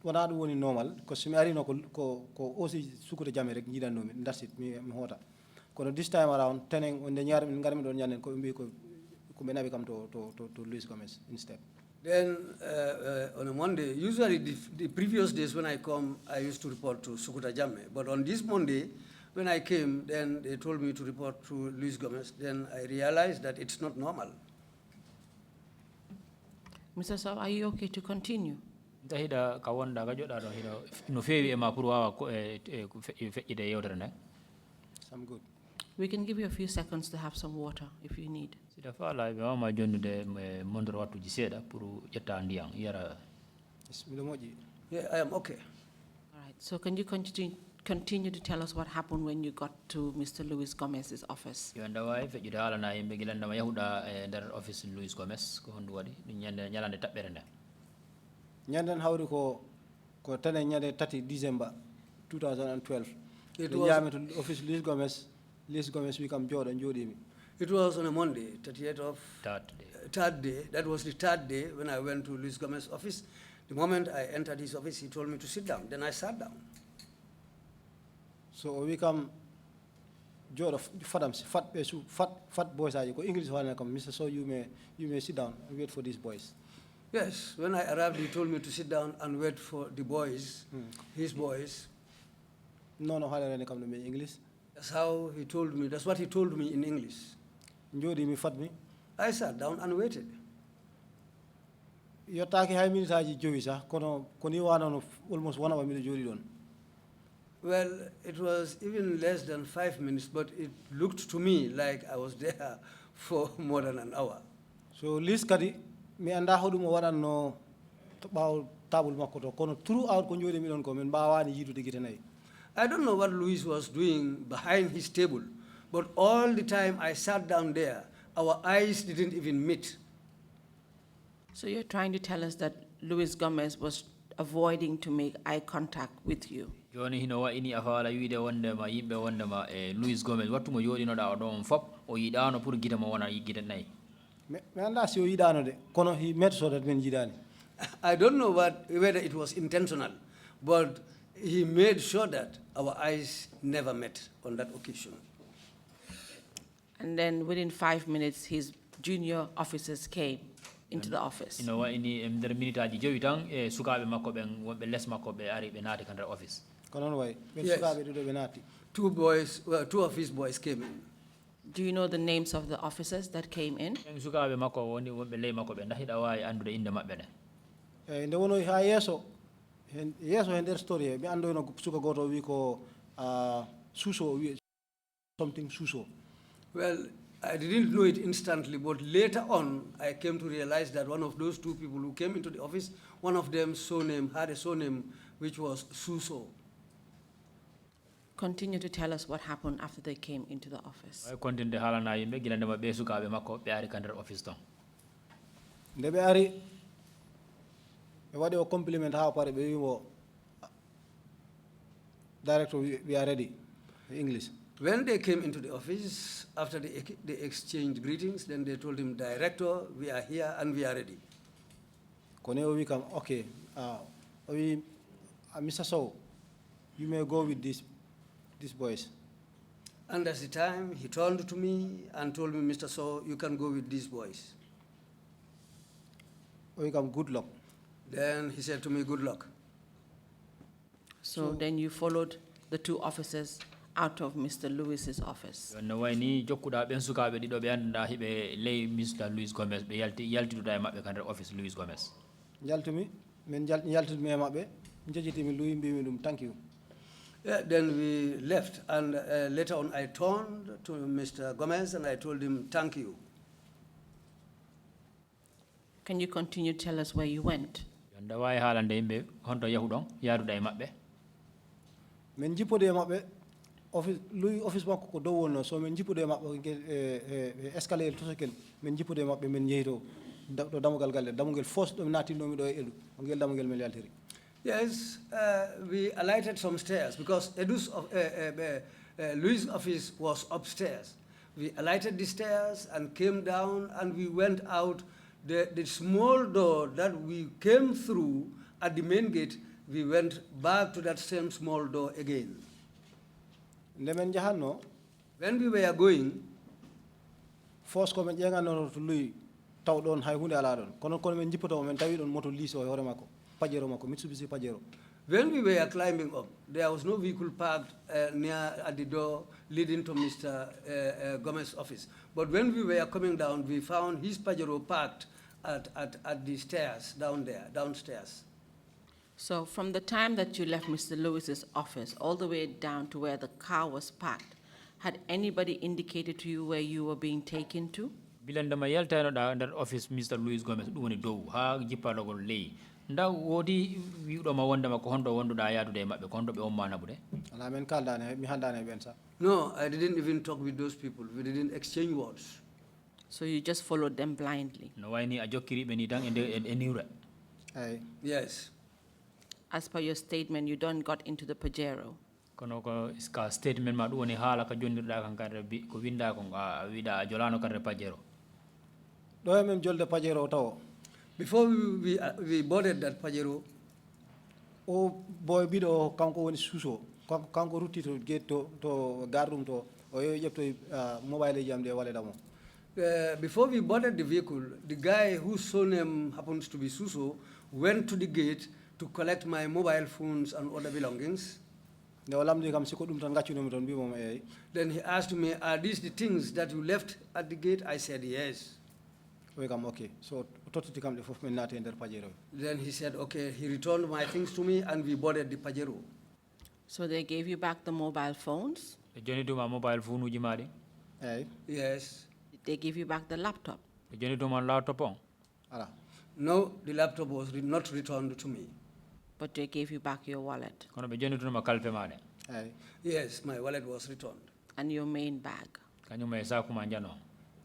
wana woni normal because mi ari no ko aussi sukuta jame rek jidan no mi that's it mi hota kono this time around tenen on the nyar min ngarmi don nyanen ko mbi ko be nabi kam to Luis Gomez instead.
Then on a Monday, usually the previous days when I come, I used to report to Sukuta Jammeh. But on this Monday, when I came, then they told me to report to Luis Gomez. Then I realized that it's not normal.
Mr. Sowe, are you okay to continue?
Tahida kawanda ga joda do hido no fewi e ma pour wawa ko ide yewtere ne.
I'm good.
We can give you a few seconds to have some water if you need.
Sida fala be ma jonnude mondoro wattu ji seda pour jetta ndiyam yara.
Yeah, I am okay.
All right. So can you continue to tell us what happened when you got to Mr. Luis Gomez's office?
Yonda way fe juda ala na yimbe gilanda ma yahuda der office Luis Gomez ko hondu wadi nyande nyalande tabbere ne.
Nyanden hawri ko tane nyande 30 December 2012.
It
was
was
to office Luis Gomez we come Jordan Jodi.
It was on a Monday, 30th of
Third day.
That was the third day when I went to Luis Gomez's office. The moment I entered his office, he told me to sit down. Then I sat down.
So we come Jordan fat boys are you English one come Mr. So you may sit down and wait for these boys.
Yes, when I arrived, he told me to sit down and wait for the boys, his boys.
No, how they come to me English.
That's how he told me. That's what he told me in English.
Jodi mi fat me.
I sat down and waited.
Your taki high minutes aji jowi sa kono wano almost 1 hour minute jodi don.
Well, it was even less than 5 minutes, but it looked to me like I was there for more than an hour.
So list kadi mi anda hodu mo wadan no baw table makoto kono throughout ko jodi mi don ko men bawani yidude gitenay.
I don't know what Luis was doing behind his table, but all the time I sat down there, our eyes didn't even meet.
So you're trying to tell us that Luis Gomez was avoiding to make eye contact with you?
Joni hino wa ini afala yuide wonde ma yimbe wonde ma Luis Gomez wattu mo yodi no da don fop o yidano pour gida mo wona yigida nay.
Me anda si o yidano de kono he met so that men yidani.
I don't know whether it was intentional, but he made sure that our eyes never met on that occasion.
And then within 5 minutes, his junior officers came into the office.
You know what? In the minute aji jowi tan sukabe makko ben wonbe les makko be ari be naati kan office.
Kono way ben
Yes.
sukabe do be naati.
Two of his boys came in.
Do you know the names of the officers that came in?
En sukabe makko woni wonbe ley makko be ndahida wawi andude inde mabbe ne.
Nde wono ha yeso hen der story be ando no suka goto wi ko suso wi something suso.
Well, I didn't know it instantly, but later on, I came to realize that one of those two people who came into the office, one of them had a surname which was Suso.
Continue to tell us what happened after they came into the office.
I continue halana yimbe gilande mabbe sukabe makko be ari kan office ton.
Nde be ari e wadi o compliment ha pare be wimo director we are ready English.
When they came into the office, after they exchanged greetings, then they told him, Director, we are here and we are ready.
Kone we come, okay, Mr. Sowe, you may go with these boys.
And at the time, he turned to me and told me, Mr. Sowe, you can go with these boys.
We come, good luck.
Then he said to me, good luck.
So then you followed the two officers out of Mr. Lewis's office.
No way ni jokkuda ben sukabe dido be anda hibe ley Mr. Luis Gomez be yalti do mabbe kan office Luis Gomez.
Yaltumi men yalti me mabbe njejiti mi Louis mbi dum thank you.
Yeah, then we left, and later on I turned to Mr. Gomez and I told him, thank you.
Can you continue to tell us where you went?
Yanda way halande yimbe honto yahudon yaruda e mabbe.
Men jippode mabbe Louis office makko ko dow wonno so men jippude mabbe escalier to sekel men jippude mabbe men yeyto do damugal galle damugel fos do natino mi do e edu ngel damugel men yaltiri.
Yes, we alighted some stairs because Louis' office was upstairs. We alighted the stairs and came down and we went out. The small door that we came through at the main gate, we went back to that same small door again.
Ndemen jahanno,
When we were going,
force ko men ƴeŋannono to luy taw ɗon hay hunde ala ɗon kono men jippoto men tawi ɗon moto liiso e hoore makko Pajero makko Mitsubishi Pajero.
when we were climbing up, there was no vehicle parked near at the door leading to Mr. Gomez's office. But when we were coming down, we found his Pajero parked at the stairs down there, downstairs.
So from the time that you left Mr. Lewis's office all the way down to where the car was parked, had anybody indicated to you where you were being taken to?
bilandama yaltanoɗa nder office Mr. Louis Gomez ɗum woni dow ha jippaɗogol ley nda woodi wiɗoma wondema ko honɗo wonduɗa yaadude e maɓɓe ko honɗo ɓe omma naɓude
Ala men kaldani mi handani ɓen sa.
No, I didn't even talk with those people. We didn't exchange words.
So you just followed them blindly.
no wayni a jokkiriɓe ni tan e niwre
Ay.
Yes.
As per your statement, you don't got into the Pajero.
kono ko ka statement ma ɗum woni haala ka jondirɗa kan kadre ko winda ko a wiɗa a jolano kadre Pajero
ɗo men jolde Pajero taw
Before we boarded that Pajero,
o boy biɗo o kanko woni suuso kanko rutti to gate to gardum to o yehi ƴefto mobile ji am ɗe waledamo.
before we boarded the vehicle, the guy whose surname happens to be Suso went to the gate to collect my mobile phones and other belongings.
nde o lamdi kam siko ɗum tan gaccunumi toon mbimomo eyi.
Then he asked me, are these the things that you left at the gate? I said, yes.
o wi kam ok so tottiti kam ɗe fof min naati e nder Pajero.
Then he said, okay, he returned my things to me and we boarded the Pajero.
So they gave you back the mobile phones?
ɓe jonituma mobile phone uji maɗi
eyi
Yes.
Did they give you back the laptop?
ɓe jonituma laptop on
ala
No, the laptop was not returned to me.
But they gave you back your wallet
kono ɓe jonitunuma kalpe maɗe
eyi
Yes, my wallet was returned.
and your main bag.
kañum e sakuma jano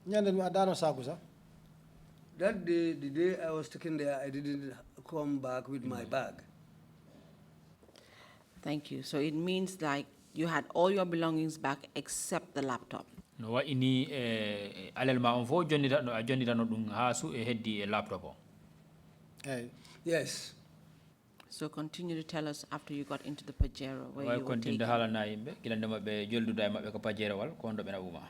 ñande mi addano saku sa
That day, the day I was taken there, I didn't come back with my bag.
Thank you. So it means like you had all your belongings back except the laptop.
no wayini alel ma on fof a jonnitano ɗum ha e heddi e laptop o
eyi
Yes.
So continue to tell us after you got into the Pajero where
way
you were
continde
taken.
haalana yimɓe gilande maɓɓe jolduda e maɓɓe ko pajerewal ko honɗo ɓe naɓuma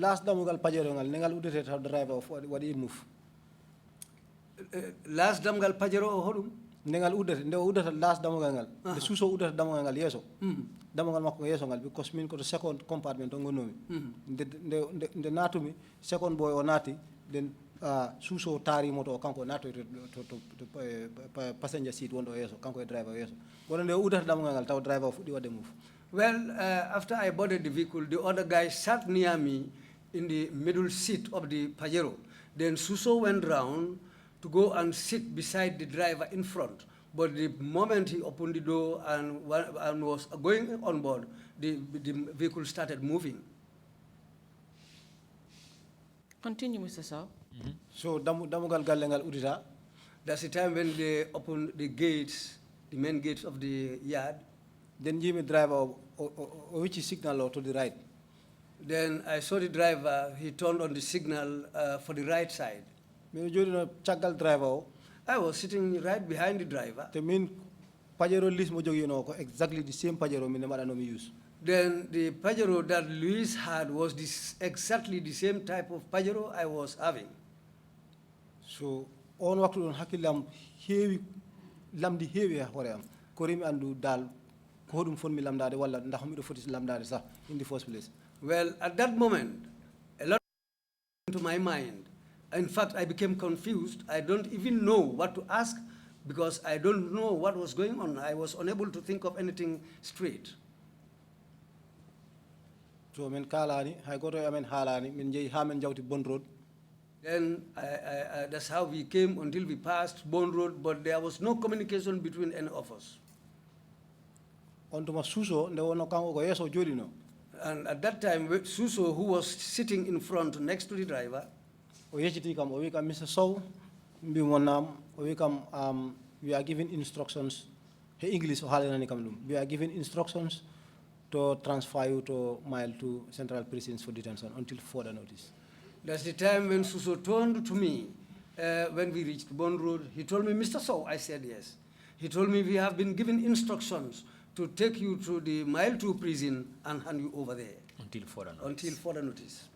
last dammugal Pajero ngal nde ngal uddete taw driver o waɗi move
Last damgal Pajero o hoɗum?
nde ngal uddete nde o uddata last dammugal ngal nde suuso uddata dammugal ngal yeeso dammugal makko ko yeeso ngal because min koto second compartment to gonnomi nde naatumi second boy o naati nden suuso taari moto o kanko naatoy to passenger seat wonɗo o yeeso kanko e driver o yeeso kono nde o uddata dammugal ngal taw driver o fuɗɗi wadde move.
Well, after I boarded the vehicle, the other guy sat near me in the middle seat of the Pajero. Then Suso went round to go and sit beside the driver in front. But the moment he opened the door and was going on board, the vehicle started moving.
Continue, Mr. Sowe.
So dammugal galle ngal uddita
That's the time when they opened the gates, the main gates of the yard.
nden jimi driver o wicci signal o to the right.
Then I saw the driver, he turned on the signal for the right side.
min jooɗino caggal driver o
I was sitting right behind the driver.
te min Pajero list mo joguino ko exactly the same Pajero min mbaɗanomi use.
Then the Pajero that Luis had was exactly the same type of Pajero I was having.
So on waktu ɗon hakkillam heewi lamdi heewi e hoore am ko remi andu dal ko hoɗum fonmi lamdade walla ndax miɗo foti lamdade sah in the first place.
Well, at that moment, a lot into my mind. In fact, I became confused. I don't even know what to ask because I don't know what was going on. I was unable to think of anything straight.
So min kalani hay goto e amen haalani min jeehi ha men jawti Bond Road.
Then that's how we came until we passed Bond Road, but there was no communication between any of us.
On tuma Suso nde wonno kanko ko yeeso jooɗino.
And at that time, Suso, who was sitting in front next to the driver,
o yecciti kam o wi kam Mr. Sow mbimo nam o wi kam we are given instructions he English o haalinani kam ɗum we are given instructions to transfer you to Mile 2 Central Prisons for detention until further notice.
that's the time when Suso turned to me when we reached Bond Road. He told me, Mr. Sow, I said yes. He told me, we have been given instructions to take you to the Mile 2 prison and hand you over there.
Until further notice.
Until further notice.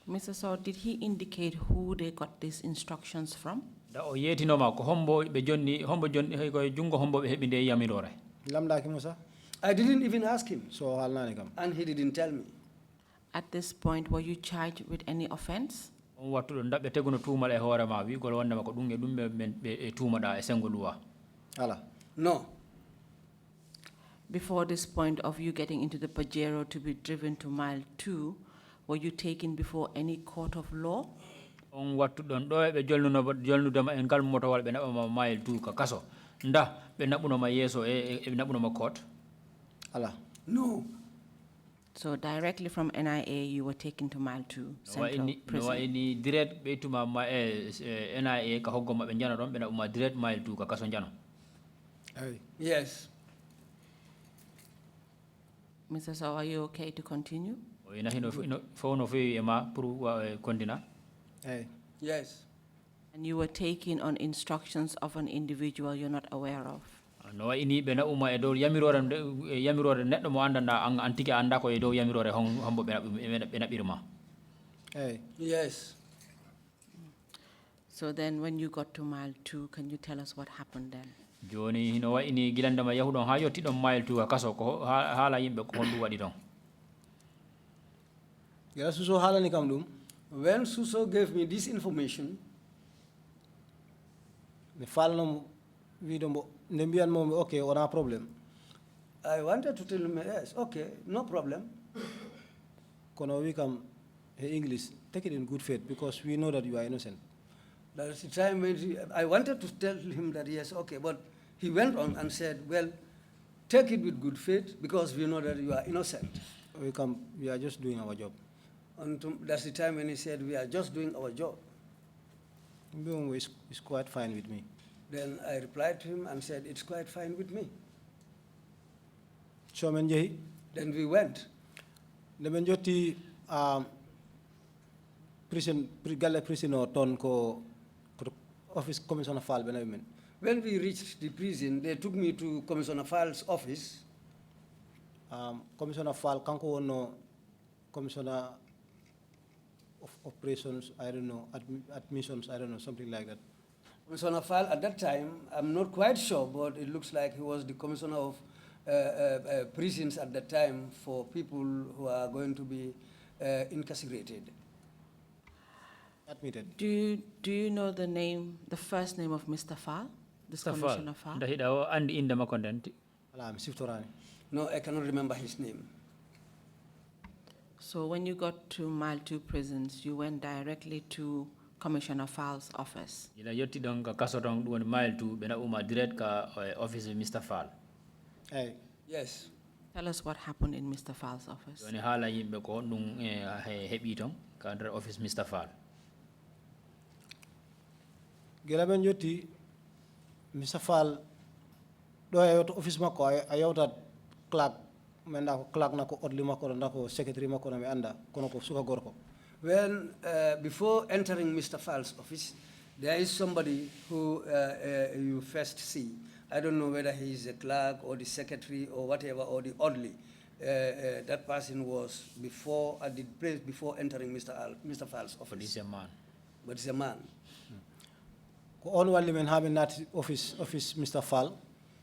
Mr. Sowe, did he indicate who they got these instructions from?
Da o yetinoma ko hombo be jonni hombo jonni ko jungo hombo be hebinde yamirore.
Lamda ki Musa?
I didn't even ask him.
So halnani kam.
And he didn't tell me.
At this point, were you charged with any offense?
On wattu do dabbe teguno tuumal e hoore ma wi gol wonnama ko dunge dumbe men be tuumada e sengo luwa.
Ala.
No.
Before this point of you getting into the Pajero to be driven to Mile 2, were you taken before any court of law?
On wattu don do be jolnudama en gal motowal be nabama Mile 2 ka kaso nda be nabunoma yeso e nabunoma court.
Ala.
No.
So directly from NIA, you were taken to Mile 2 Central Prison.
No ini direct be tuma NIA ka hoggo mabbe jana don be nabuma direct Mile 2 ka kaso jano.
Yes.
Mr. Sowe, are you okay to continue?
Ina hino fono fe ema pour continue.
Yes.
And you were taken on instructions of an individual you're not aware of?
No ini be na uma e do yamirore neddo mo andanda antike anda ko e do yamirore hombo be nabirma.
Yes.
So then when you got to Mile 2, can you tell us what happened then?
Joni hino wa ini gilandama yahudon ha yotti don Mile 2 kaso ko hala yimbe ko hondu wadi don.
Yala Suso halani kam dum.
When Suso gave me this information,
me falno widombo nembian mom okay on a problem.
I wanted to tell him, yes, okay, no problem.
Kono we come English, take it in good faith because we know that you are innocent.
That's the time when I wanted to tell him that, yes, okay, but he went on and said, well, take it with good faith because we know that you are innocent.
We are just doing our job.
And that's the time when he said, we are just doing our job.
It's quite fine with me.
Then I replied to him and said, it's quite fine with me.
Then
we went.
Prison or ton ko office Commissioner Fall.
When we reached the prison, they took me to Commissioner Fall's office.
Commissioner Fall, kanko no Commissioner of Operations, I don't know, admissions, I don't know, something like that.
Commissioner Fall, at that time, I'm not quite sure, but it looks like he was the Commissioner of prisons at that time for people who are going to be incarcerated.
Admitted.
Do you know the name, the first name of Mr. Fall? This Commissioner Fall?
And in the Makondent.
No, I cannot remember his name.
So when you got to Mile 2 prisons, you went directly to Commissioner Fall's office?
Yotti don ka kaso don won Mile 2 bena uma direct ka office of Mr. Fall.
Yes.
Tell us what happened in Mr. Fall's office.
Woni hala yimbe ko dum hebi ton ka der office Mr. Fall.
Gelaben yotti Mr. Fall do ayot office mako ayota clerk menda ko clerk nako odli mako ndako secretary mako na me anda kono ko suka gorko.
When before entering Mr. Fall's office, there is somebody who you first see. I don't know whether he is a clerk or the secretary or whatever or the orderly. That person was before at the place before entering Mr. Fall's office.
But he's a man.
But he's a man.
On one men having that office Mr. Fall.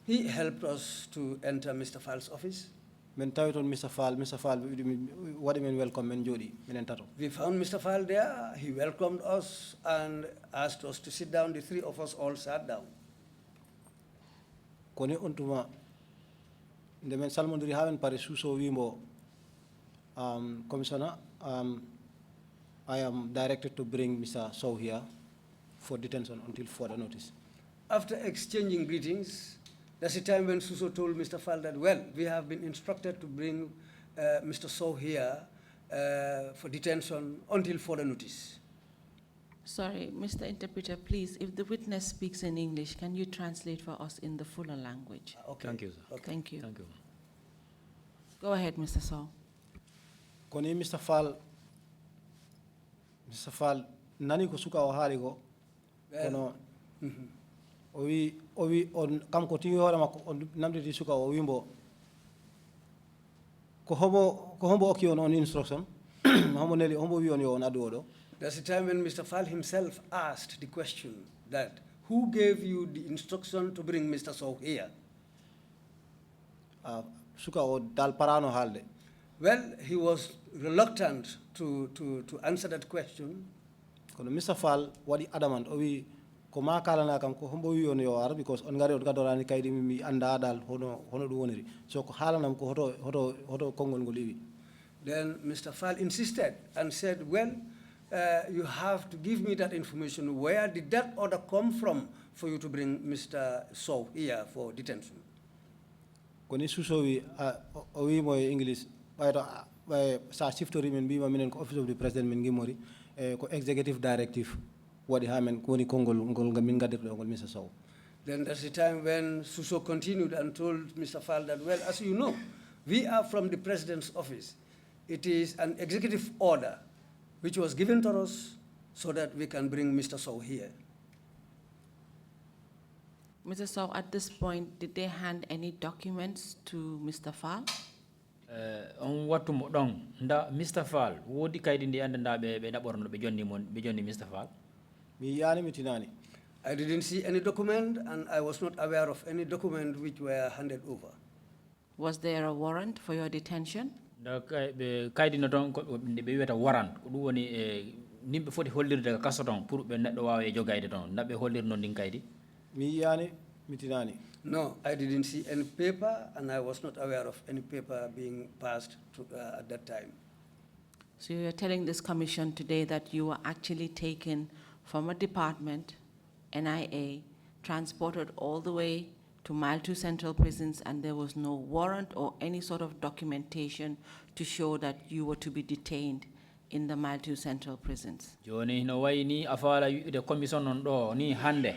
He helped us to enter Mr. Fall's office.
Men tawton Mr. Fall, what do you mean welcome men jodi men tato.
We found Mr. Fall there. He welcomed us and asked us to sit down. The three of us all sat down.
Koni ontuma the men salmondiri haven pare suso wimo commissioner I am directed to bring Mr. Sowe here for detention until further notice.
After exchanging greetings, that's the time when Suso told Mr. Fall that, well, we have been instructed to bring Mr. Sowe here for detention until further notice.
Sorry, Mr. Interpreter, please, if the witness speaks in English, can you translate for us in the fuller language?
Okay.
Thank you, sir.
Okay.
Thank you.
Thank you.
Go ahead, Mr. Sowe.
Koni Mr. Fall nani ko suka o haali ko kono o wi on kanko tigi hoore makko on namditi suka o wimbo ko hombo okki on instruction hombo neli hombo wi on yo on addu oɗo.
That's the time when Mr. Fall himself asked the question that, who gave you the instruction to bring Mr. Sowe here?
Suka o dal parano halde.
Well, he was reluctant to answer that question.
Kono Mr. Fall wadi adamant o wi ko ma kalana kam ko hombo wi on yo ar because on ngari on gadorani kaydi mi anda dal hono dum woniri so ko halanam ko hoto kongol ngol iwi.
Then Mr. Fall insisted and said, well, you have to give me that information. Where did that order come from for you to bring Mr. Sowe here for detention?
Koni susowi o wi mo English by sa shiftori men bima minen ko office of the president men ngimori ko executive directive wadi hamen ko woni kongol ngol min gaddirdo ngol Mr. Sowe.
Then that's the time when Suso continued and told Mr. Fall that, well, as you know, we are from the president's office. It is an executive order which was given to us so that we can bring Mr. Sowe here.
Mr. Sowe, at this point, did they hand any documents to Mr. Fall?
On what to dong nda Mr. Fall wodi kaydi ndi anda be daborno be jonni Mr. Fall.
Mi yani mitinani.
I didn't see any document, and I was not aware of any document which were handed over.
Was there a warrant for your detention?
Da kaydi no don be weta warrant ko dum woni nimbe foti hollirde kaso don pour be neddo wawe jogayde don nda be hollirno din kaydi.
Mi yani mitinani.
No, I didn't see any paper, and I was not aware of any paper being passed at that time.
So you're telling this commission today that you were actually taken from a department, NIA, transported all the way to Mile 2 Central Prisons, and there was no warrant or any sort of documentation to show that you were to be detained in the Mile 2 Central Prisons.
Joni no wayni afala the commission on do ni hande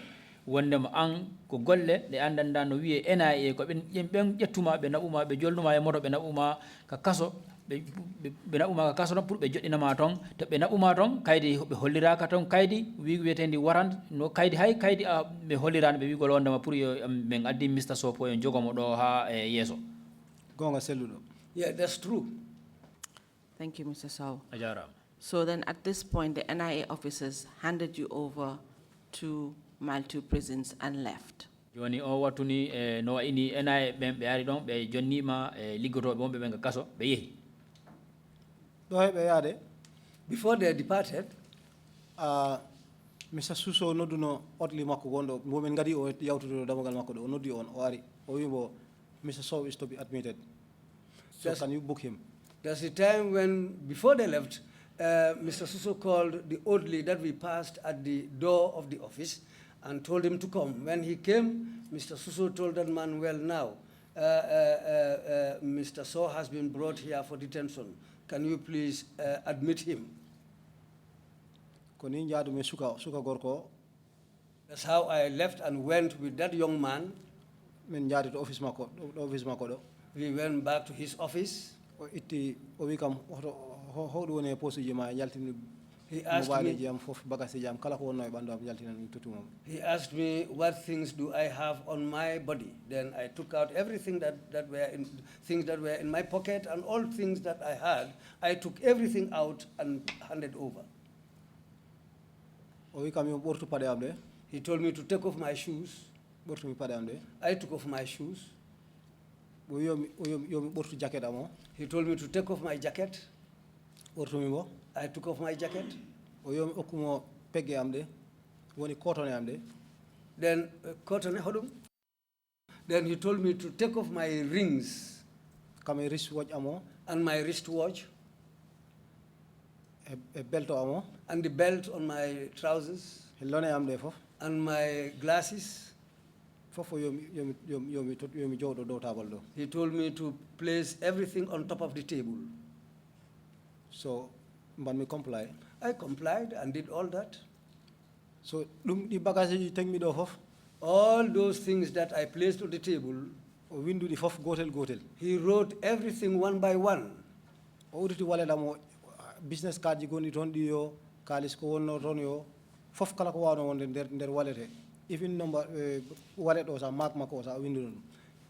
wondem an ko golle de andanda no wiye NIA ko ben jettuma be nabuma be jolluma e moto be nabuma ka kaso be nabuma ka kaso don pour be joddina ma ton to be nabuma ton kaydi be hollira ka ton kaydi wi wetendi warrant no kaydi hay kaydi be hollirani be wi gol wondema pour yo men addi Mr. Sowe po en jogomo do ha yeso
Gonga selludo.
Yeah, that's true.
Thank you, Mr. Sowe.
ajara.
So then at this point, the NIA officers handed you over to Mile 2 Prisons and left.
Joni o watuni no ini NIA be ari don be jonnima ligoto be bombe be kaso be yehi.
Do hebe yade.
Before they departed,
Mr. Suso noduno otli makko gondo momen ngadi o yawtudo damogal makko do noddi on o ari o wimbo Mr. Sowe is to be admitted. So can you book him?
there's a time when, before they left, Mr. Suso called the orderly that we passed at the door of the office and told him to come. When he came, Mr. Suso told that man, well, now, Mr. Sowe has been brought here for detention. Can you please admit him? That's how I left and went with that young man. We went back to his office. He asked me what things do I have on my body. Then I took out everything that were in my pocket, and all things that I had, I took everything out and handed over. He told me to take off my shoes. I took off my shoes. He told me to take off my jacket. I took off my jacket. Then Then he told me to take off my rings and my wristwatch and the belt on my trousers and my glasses. He told me to place everything on top of the table.
So, me comply.
I complied and did all that.
So, the bagage you take me off?
All those things that I placed on the table, he wrote everything one by one.
Business card you go on yo, kalis ko no ron yo, fof kala ko wano on der wallet. even number wallet or mark or window.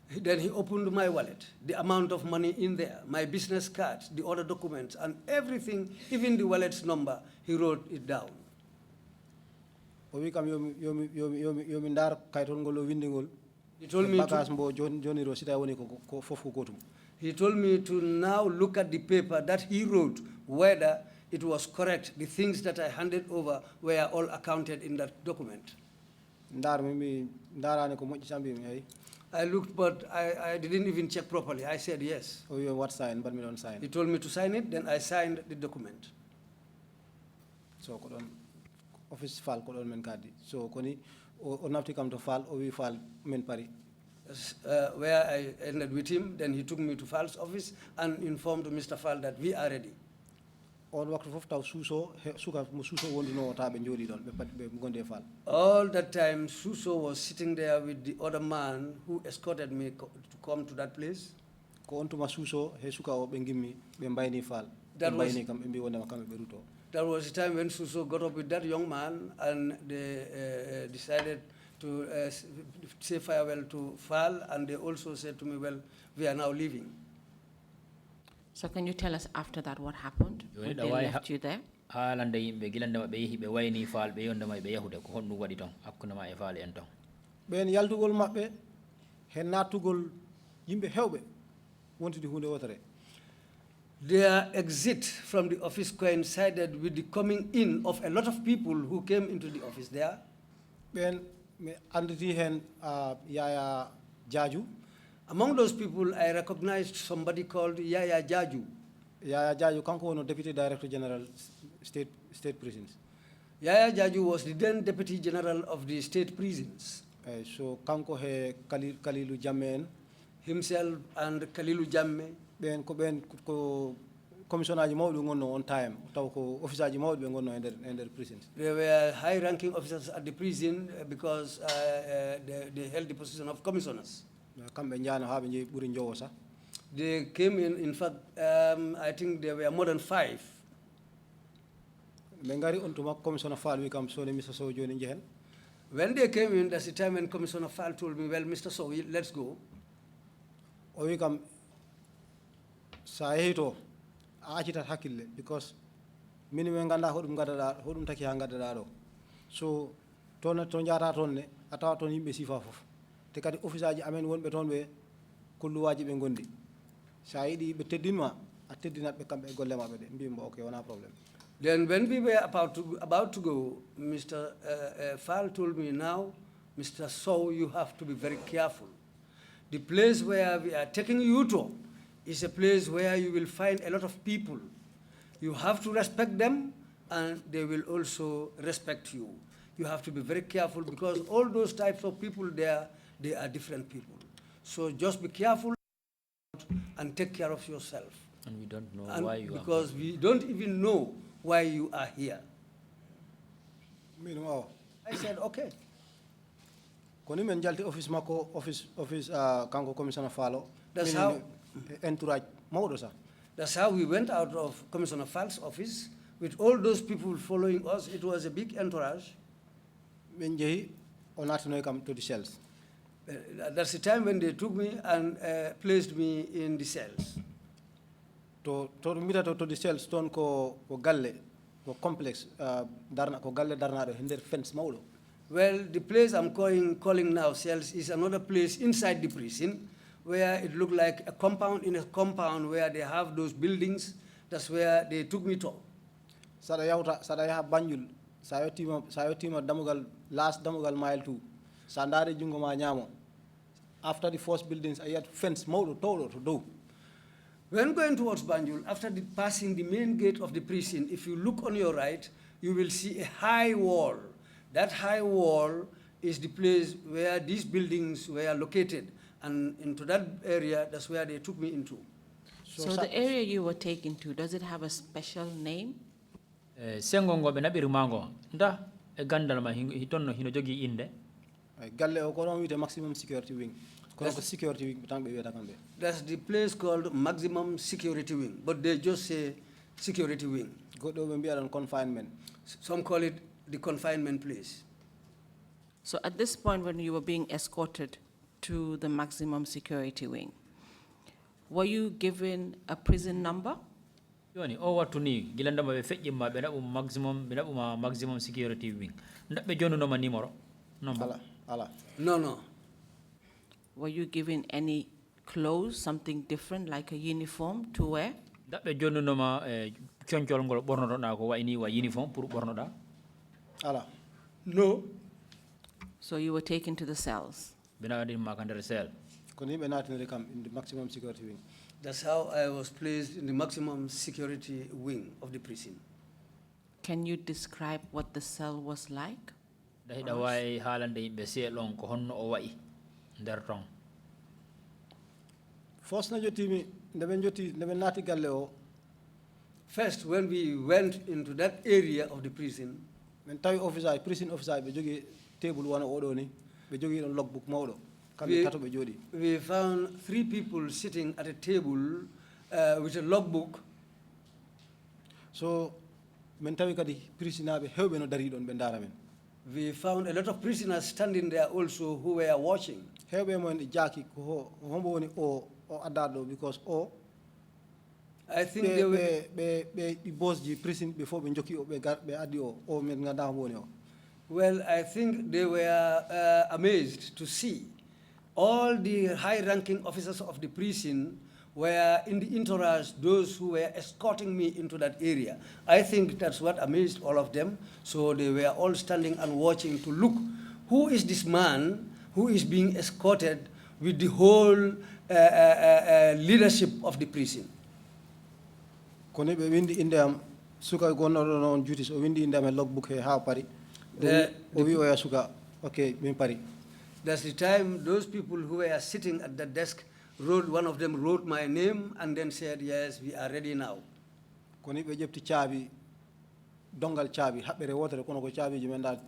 Then he opened my wallet, the amount of money in there, my business cards, the other documents, and everything, even the wallet's number, he wrote it down.
He told
me to now look at the paper that he wrote, whether it was correct. The things that I handed over were all accounted in that document. I looked, but I didn't even check properly. I said yes.
Oh, you what sign, but me don't sign.
He told me to sign it, then I signed the document.
So, office file men kadi. So, koni on have to come to file, or we file men pari.
Where I ended with him, then he took me to Fal's office and informed Mr. Fal that we are ready.
All
that time, Suso was sitting there with the other man who escorted me to come to that place. That was the time when Suso got up with that young man and they decided to say farewell to Fal, and they also said to me, well, we are now leaving.
So can you tell us after that what happened? When they left you there?
Ben yaltugol mabbe hen natugol yimbe hewbe wontidi hunde wotere.
Their exit from the office coincided with the coming in of a lot of people who came into the office there.
Ben me anditi hen Yaya Jaju.
Among those people, I recognized somebody called Yaya Jaju.
Yaya Jaju kanko no Deputy Director General State Prisons.
Yaya Jaju was the then Deputy General of the State Prisons.
So kanko he Kalilu Jamme
himself and Kalilu Jamme.
Ben ko commissioner ji mawdu ngonno on time taw ko officer ji mawdu be ngonno ender prisons.
They were high-ranking officers at the prison because they held the position of commissioners. They came in fact, I think there were more than 5. When they came in, that's the time when Commissioner Fall told me, well, Mr. Sowe, let's go.
Because so tonjara tonne atawa ton yimbe sifa fof te kadi officer ji amen wonbe ton be kulluwaji be gondi sa yidi be teddinma a teddinat be kambe golle mabbe de mbimbo okay wona problem.
Then when we were about to go, Mr. Fall told me, now, Mr. Sowe, you have to be very careful. The place where we are taking you to is a place where you will find a lot of people. You have to respect them, and they will also respect you. You have to be very careful because all those types of people there, they are different people. So just be careful and take care of yourself.
And we don't know why you are.
Because we don't even know why you are here. I said, okay. That's how. That's how we went out of Commissioner Fall's office with all those people following us. It was a big entourage.
To the cells.
That's the time when they took me and placed me in the cells.
To the cells, ton ko galle, ko complex, darna ko galle darna do hinder fence maulo.
Well, the place I'm calling now cells is another place inside the prison where it looked like a compound in a compound where they have those buildings. That's where they took me to.
Sada ya Banjul, sayo tima damugal last damugal mile 2. Sandare jungo ma nyamo. After the first buildings, I had fence maulo tolo to do.
When going towards Banjul, after passing the main gate of the prison, if you look on your right, you will see a high wall. That high wall is the place where these buildings were located. And into that area, that's where they took me into.
So the area you were taken to, does it have a special name?
Sengongo be nabiru mango. Nda e gandal ma hitonno hino jogi inde.
Galle o kono wite maximum security wing. Security wing.
That's the place called maximum security wing, but they just say security wing.
Go to confinement.
Some call it the confinement place.
So at this point, when you were being escorted to the maximum security wing, were you given a prison number?
Yoni o watu ni gilanda ma be fejji ma be nabu maximum security wing. Ndabe jonu no ma numero. Number.
Ala.
No.
Were you given any clothes, something different like a uniform to wear?
Ndabe jonu no ma chonchol ngol borno na ko wa ini wa uniform pour borno da.
Ala.
No.
So you were taken to the cells?
Bina di makandere cell.
Koni be natin rekam in the maximum security wing.
That's how I was placed in the maximum security wing of the prison.
Can you describe what the cell was like?
Dahi dawai halande be se long ko honno o wai der tong.
First na joti ndebe nati galle o.
First, when we went into that area of the prison,
Men tawi officer, prison officer be jogi table wana odo ni be jogi don logbook mawdo.
We found 3 people sitting at a table with a logbook.
So, men tawi kadi prisinabe hewbe no dari don be ndara men.
We found a lot of prisoners standing there also who were watching.
Hewbe mo en jaki ko hombo woni o adado because
I think they were
be boss ji prison before be joki o be adi o men ngada woni o.
Well, I think they were amazed to see all the high-ranking officers of the prison were in the entourage, those who were escorting me into that area. I think that's what amazed all of them. So they were all standing and watching to look, who is this man who is being escorted with the whole leadership of the prison?
Kone be windi indam suka gonno non duties o windi indam logbook he ha pari. O wi o suka okay min pari.
That's the time those people who were sitting at the desk one of them wrote my name and then said, yes, we are ready now.
Koni be jepti chaabi dongal chaabi habbere wotere kono ko chaabi ji menda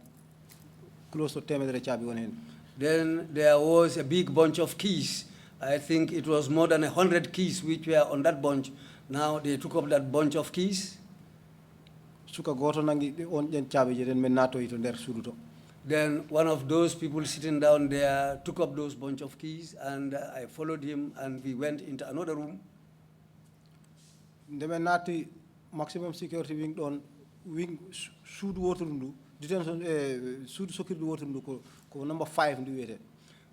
close to temedere chaabi won hen.
Then there was a big bunch of keys. I think it was more than 100 keys which were on that bunch. Now they took up that bunch of keys.
Suka goto nangi on den chaabi je den men nato ito der suduto.
Then one of those people sitting down there took up those bunch of keys, and I followed him, and we went into another room.
Ndeme nati maximum security wing don wing suud wotundu detention suud security wotundu ko number 5 ndi wete.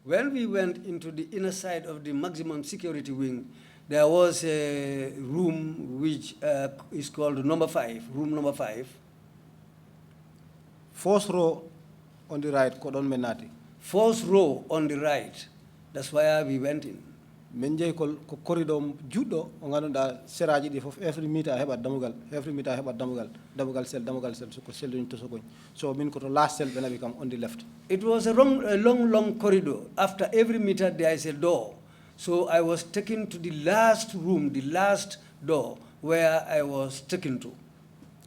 When we went into the inner side of the maximum security wing, there was a room which is called number 5, room number 5.
First row on the right, Kodon Menati.
Fourth row on the right. That's why we went in.
Menjay ko corridor judo ngano da seraji di fof every meter heba damugal damugal cell so ko cell to so ko so min ko to last cell bena become on the left.
It was a long corridor. After every meter there is a door. So I was taken to the last room, the last door where I was taken to.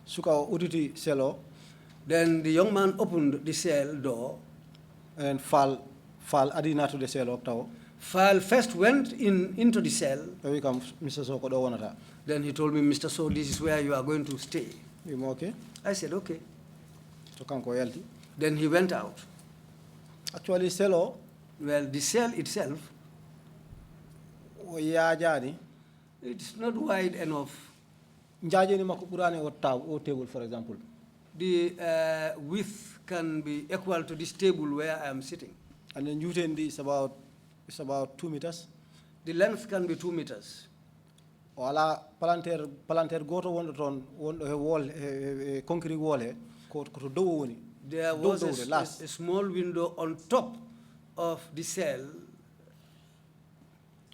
Suka uditi cello.
Then the young man opened the cell door.
And fall adina to the cell up tower.
Fal first went into the cell.
We come, Mr. Sowe do wanata.
Then he told me, Mr. Sowe, this is where you are going to stay.
You okay?
I said, okay.
To come royalty.
Then he went out.
Actually, cello.
Well, the cell itself, it's not wide enough.
Njajeni makuburane o table, for example.
The width can be equal to this table where I am sitting.
And then Newton is about 2 meters.
The length can be 2 meters.
Wala palanter goto won wall concrete wall ko to do woni.
There was a small window on top of the cell.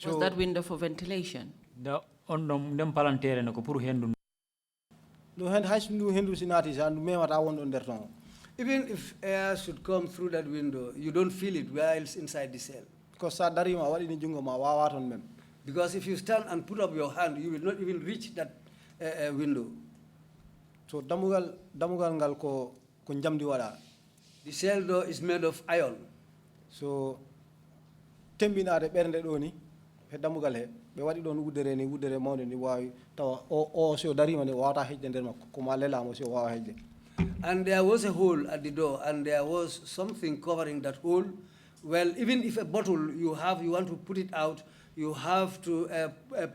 Was that window for ventilation?
Da on dem palantere no ko pour hendu.
No hand has no hendu sinati and memata won on der ton.
Even if air should come through that window, you don't feel it while it's inside the cell.
Because darima wadi ni jungo ma wawaton mem.
Because if you stand and put up your hand, you will not even reach that window.
So damugal ngal ko jamdi wala.
The cell door is made of iron.
So tembinade bernde do ni he damugal he be wadi don wuddere mawde ni wawi tawa o so darima ni wata hejde der makko ko ma lela mo so wawa hejde.
and there was a hole at the door, and there was something covering that hole. Well, even if a bottle you want to put it out, you have to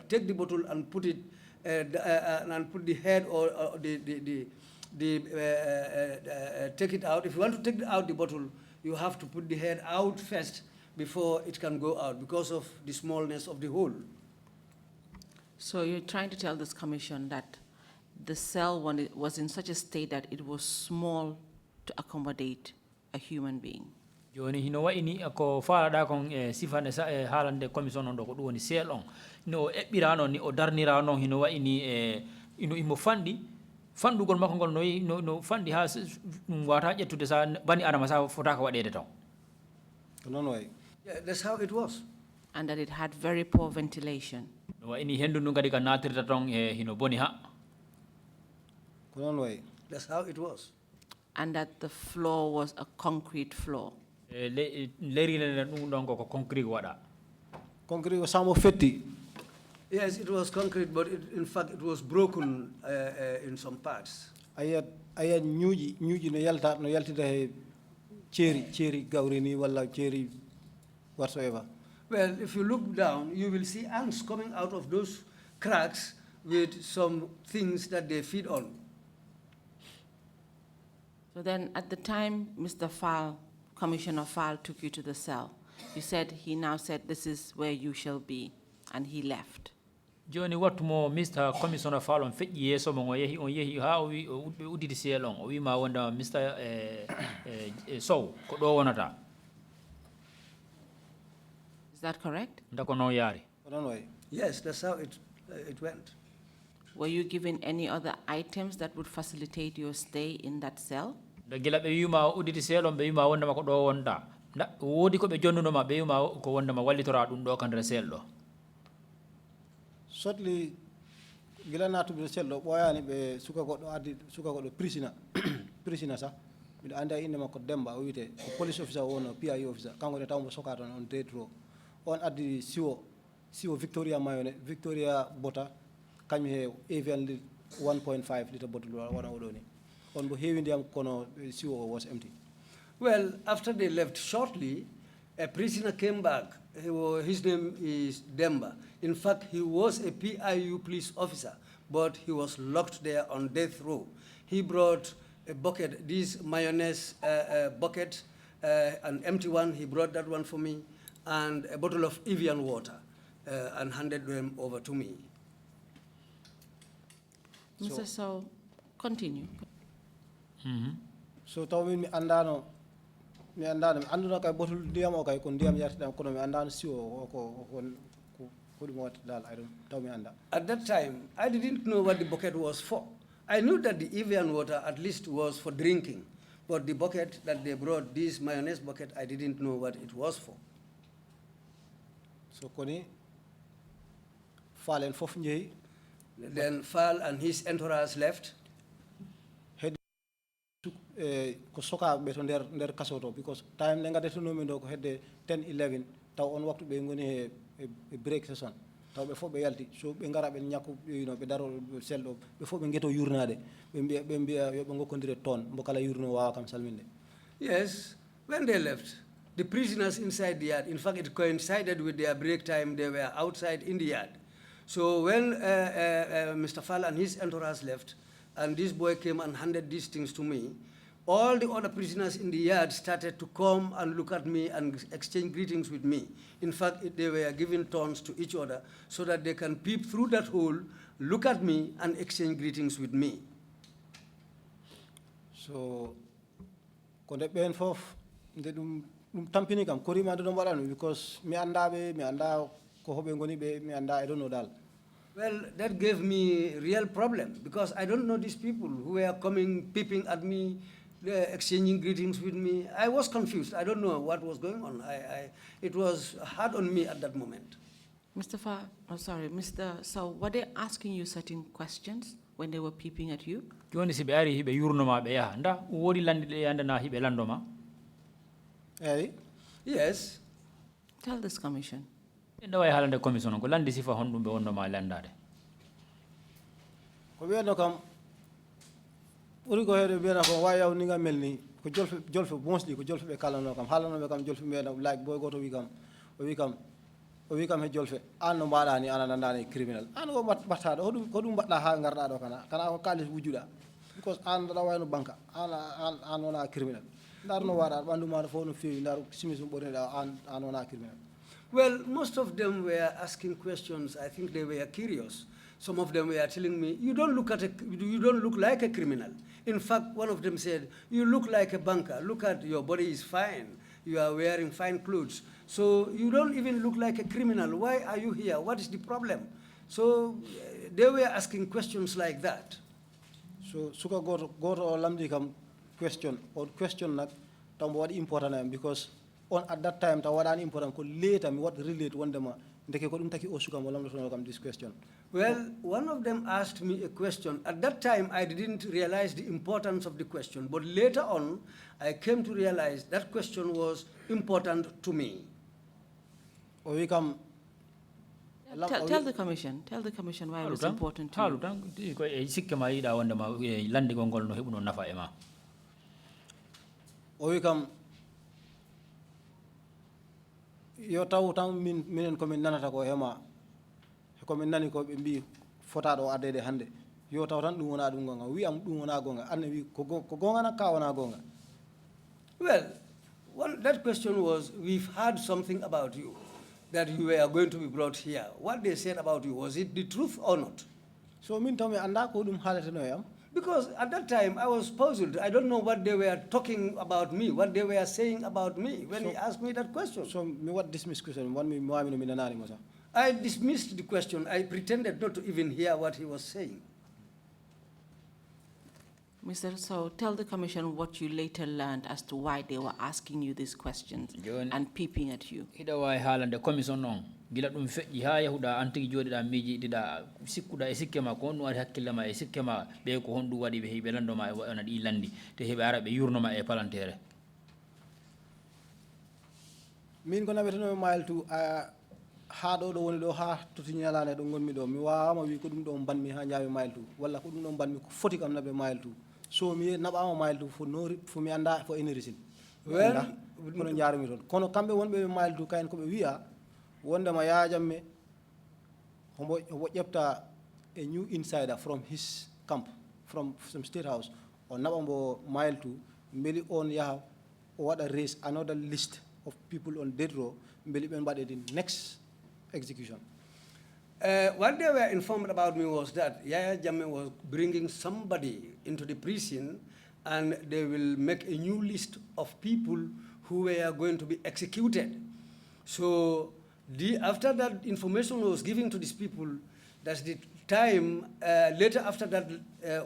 take the bottle and put it and put the head or take it out. If you want to take out the bottle, you have to put the head out first before it can go out because of the smallness of the hole.
So you're trying to tell this commission that the cell was in such a state that it was small to accommodate a human being.
Joni hino wa ini ko fala da kon sifane sa halande commission on do ko woni selon no ebbirano ni o darnirano hino wa ini ino imo fandugol makko ngol no fandi ha wata ƴettude sa bani adama sa fotaka waɗede taw.
Non way.
Yeah, that's how it was.
And that it had very poor ventilation.
No wa ini hendu ndu ngadi ka natirta ton hino boni ha.
Non way.
That's how it was.
And that the floor was a concrete floor.
Leri le ɗum ɗon ko concrete waɗa.
Concrete was samo fetti.
Yes, it was concrete, but in fact it was broken in some parts.
Ayat ñuuji no yaltita he ceri gawri ni walla ceri whatsoever.
Well, if you look down, you will see ants coming out of those cracks with some things that they feed on.
So then at the time Mr. Fall, Commissioner Fall took you to the cell, you said he now said this is where you shall be, and he left.
Joni wattu mo Mr. Commissioner Fall on feƴƴi yeeso mo on yehi ha o udditi seelon o wima wonda Mr. Sowe ko ɗo wonata.
Is that correct?
Ndako noon yaari.
Non way.
Yes, that's how it went.
Were you given any other items that would facilitate your stay in that cell?
Da gila ɓe wima o udditi seelon ɓe wima wondema ko ɗo wonda. Woodi ko ɓe jonnunoma ɓe wima ko wondema wallitora ɗum ɗo ka nder seel ɗo.
Certainly, gila natuɓe sello ɓoyani ɓe suka goɗɗo prisina sa miɗo andi inde makko Demba o wiyete ko police officer wono PI officer kanko de tawmo soka toon on detro on addi siwo Victoria mayone Victoria bota kañum he Evian 1.5 litre bottle wona oɗo ni on bo heewi ndiyam kono siwo was empty.
Well, after they left shortly, a prisoner came back. His name is Demba. In fact, he was a PIU police officer, but he was locked there on death row. He brought a bucket, this mayonnaise bucket, an empty one, he brought that one for me, and a bottle of Evian water, and handed them over to me.
Mr. Sowe, continue.
So tawi mi andano mi anduno kay bottle ndiyam o kay ko ndiyam yartidam kono mi andano siwo ko ɗum watta dal I don't taw mi anda.
At that time, I didn't know what the bucket was for. I knew that the Evian water at least was for drinking, but the bucket that they brought, this mayonnaise bucket, I didn't know what it was for.
So koni Fall en fof njehi.
Then Fall and his entourage left.
Ko sokaɓe ɓe to nder kaso to because time nde gaddetonomin ɗo ko hedde 10-11 taw on waktu ɓe goni e break session taw ɓe fof ɓe yalti so ɓe gara ɓe ñakku ɓe daro sel ɗo ɓe fof ɓe gueto yurnade ɓe mbiya yoɓe gokkodire toon mbo kala yurno wawa kam salminde.
Yes, when they left, the prisoners inside the yard, in fact it coincided with their break time, they were outside in the yard. So when Mr. Fall and his entourage left, and this boy came and handed these things to me, all the other prisoners in the yard started to come and look at me and exchange greetings with me. In fact, they were giving turns to each other so that they can peep through that hole, look at me, and exchange greetings with me.
So, ko nde ɓen fof nde ɗum tampini kam korimade ɗon waɗano because mi andaɓe mi anda ko hoɓe goni ɓe mi anda I don't know dal.
Well, that gave me real problem because I don't know these people who were coming, peeping at me, exchanging greetings with me. I was confused. I don't know what was going on. It was hard on me at that moment.
Mr. Sowe, were they asking you certain questions when they were peeping at you?
Joni si ɓe ari hiɓe yurnoma ɓe yaha nda woodi landiɗe yandana hiɓe landoma.
Yes.
Tell this commission.
Nda way haalande commission ko landi sifa honɗum ɓe wondoma landade.
Ko wiyano kam uri ko hede bena ko wa yaw ni nga melni ko jolfe bonsli ko jolfe be kalano kam halano be kam jolfe mena like boy goto wi kam he jolfe an no mbaɗa ni ana nandani criminal an ko battaɗo ko ɗum mbaɗɗa ha garɗa ɗo kana ko kalis wujjuɗa because an ɗaɗa wayno banque an wona criminal ndar no waɗa ɓandu ma fof no fewi ndar simis ɓorniɗa an wona criminal.
Well, most of them were asking questions. I think they were curious. Some of them were telling me, you don't look like a criminal. In fact, one of them said, you look like a banker. Look at your body is fine. You are wearing fine clothes. So you don't even look like a criminal. Why are you here? What is the problem? So they were asking questions like that.
So suka goto o lamdi kam question nak tambo wadi important because on at that time ta wadani important ko later mi what relate wondema ndeke ko dum taki o suka mo lamdo kam this question.
Well, one of them asked me a question. At that time, I didn't realize the importance of the question, but later on, I came to realize that question was important to me.
O we come.
Tell the commission why it was important to you.
Ko e sikke ma yida wonde ma landi gongol no hebuno nafa e ma.
O we come. Yo taw tan minen ko min nanata ko hema ko min nani ko be mbi fotaɗo adede hande yo taw tan ɗum wona ɗum gonga wi am ɗum wona gonga anne wi ko gonga na ka wona gonga.
Well, that question was, we've heard something about you, that you were going to be brought here. What they said about you, was it the truth or not?
So min taw mi anda ko ɗum haalete no yam.
Because at that time, I was puzzled. I don't know what they were talking about me, what they were saying about me when he asked me that question.
So me what dismiss question, one me mo mi nanani mo sa.
I dismissed the question. I pretended not to even hear what he was saying.
Mr. Sowe, tell the commission what you later learned as to why they were asking you these questions and peeping at you.
Ida way halande commission non gila dum feji ha yahuda antigi jodida miji dida sikkuda e sikkema ko on wadi hakkillema e sikkema be ko hondu wadi be hebe landoma e wona di landi te hebe arabe yurnoma e palantere.
Min ko nabetano mile to ha do woni do ha toti nyalane do gonmi do mi waama wi ko dum do banmi ha nyaawi mile to walla ko dum do banmi ko foti kam nabe mile to so mi nabama mile to fo no fo mi anda fo energy well kono jaarmi ton kono kambe wonbe mile to kayen ko be wi'a wonde ma yaajamme hombo ƴepta a new insider from his camp from some state house on nabambo mile to mbeli on yaha o wada raise another list of people on death row mbeli ben bade the next execution.
What they were informed about me was that Yaya Jammeh was bringing somebody into the prison and they will make a new list of people who were going to be executed. So after that information was given to these people, that's the time, later after that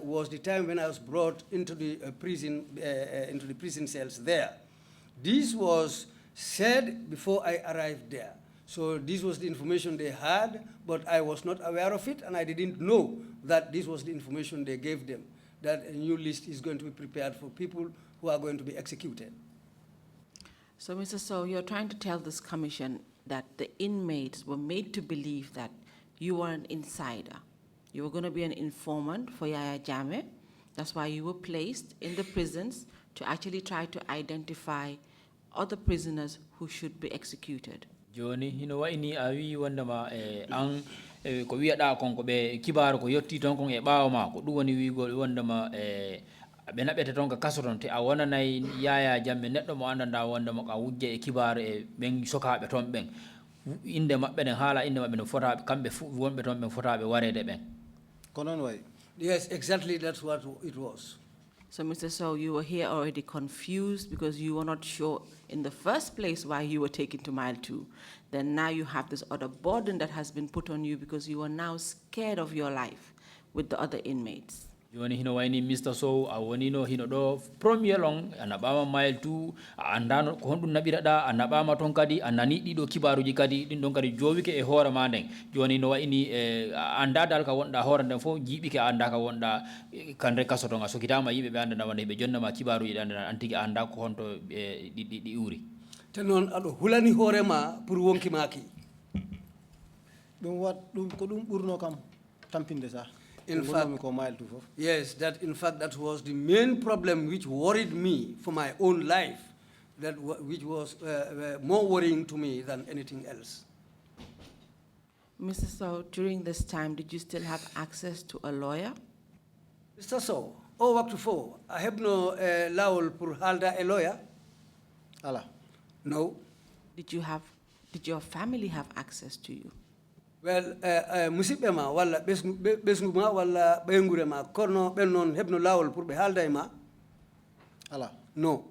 was the time when I was brought into the prison cells there. This was said before I arrived there. So this was the information they had, but I was not aware of it, and I didn't know that this was the information they gave them, that a new list is going to be prepared for people who are going to be executed.
So, Mr. Sowe, you're trying to tell this commission that the inmates were made to believe that you were an insider. You were going to be an informant for Yaya Jammeh. That's why you were placed in the prisons to actually try to identify other prisoners who should be executed.
Joni hino wa ini awi wandama an ko wiada kon ko be kibaru ko yotti ton kon e baawma ko dum woni wiigol wandama be nabete ton ka kasoton te a wona nay Yaya Jammeh neddo mo andanda wandama ka wujje e kibaru e ben sokaabe ton ben inde mabbe den haala inde mabbe no fotaabe kambe fu wonbe ton ben fotaabe warede ben
konon way.
Yes, exactly, that's what it was.
So, Mr. Sowe, you were here already confused because you were not sure in the first place why you were taken to Mile 2. Then now you have this other burden that has been put on you because you are now scared of your life with the other inmates.
Joni hino wayni Mr. Sowe a woni no hino do premier long anabama Mile 2 andano ko hondu nabirada anabama ton kadi anani dido kibaruji kadi din don kadi jowike e hoore ma den joni no wayni andadal ka wonda hoore den fo jibike anda ka wonda kandre kasoto nga sokitama yibe be anda wonde be jonnama kibaruji anda antigi anda ko honto di uri
te non ado hulani hoore ma pour wonki maki
dum wat dum ko dum burno kam tampinde sa.
In fact, yes, that in fact that was the main problem which worried me for my own life, which was more worrying to me than anything else.
Mr. Sowe, during this time, did you still have access to a lawyer?
Mr. Sowe, waktu fo, I have no lawol pour halda a lawyer.
Ala.
No.
Did your family have access to you?
Well, musibema wala besnguma wala bengurema korno bennon hebno lawol pour be halda ma.
Ala.
No.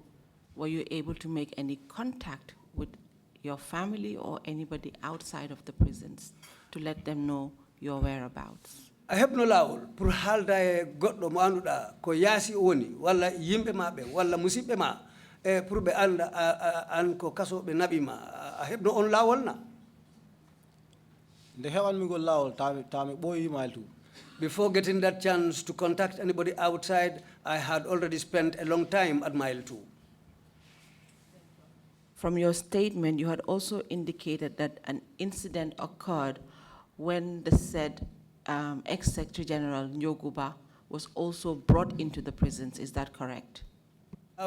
Were you able to make any contact with your family or anybody outside of the prisons to let them know your whereabouts?
I have no lawol pour halda e goddo mo anduda ko yasi woni wala yimbe mabe wala musibbe ma pour be anda an ko kaso be nabi ma. I have no on lawol na. Before getting that chance to contact anybody outside, I had already spent a long time at mile 2.
From your statement, you had also indicated that an incident occurred when the said ex-Secretary General Njoguba was also brought into the prisons. Is that correct?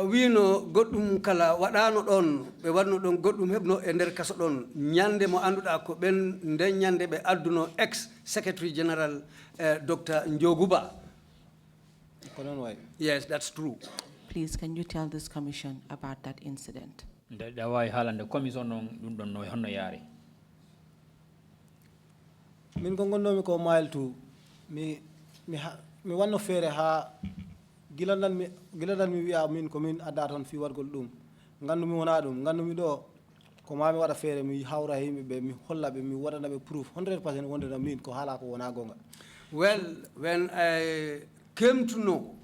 We know godum kala wadano don be wadno don godum hebno e nder kaso don nyande mo anduda ko ben nde nyande be adduno ex Secretary General Dr. Njoguba. Yes, that's true.
Please, can you tell this commission about that incident?
Dawai halande commission on dum don no honno yari.
Min gongonno mi ko mile 2 mi wanno fere ha gilandan mi wiya min ko min adda ton fi wargol dum gandu mi wona dum gandu mi do ko mami wada fere mi hawra himbe be mi holla be mi wadana be proof 100% wonde min ko hala ko wona gonga.
Well, when I came to know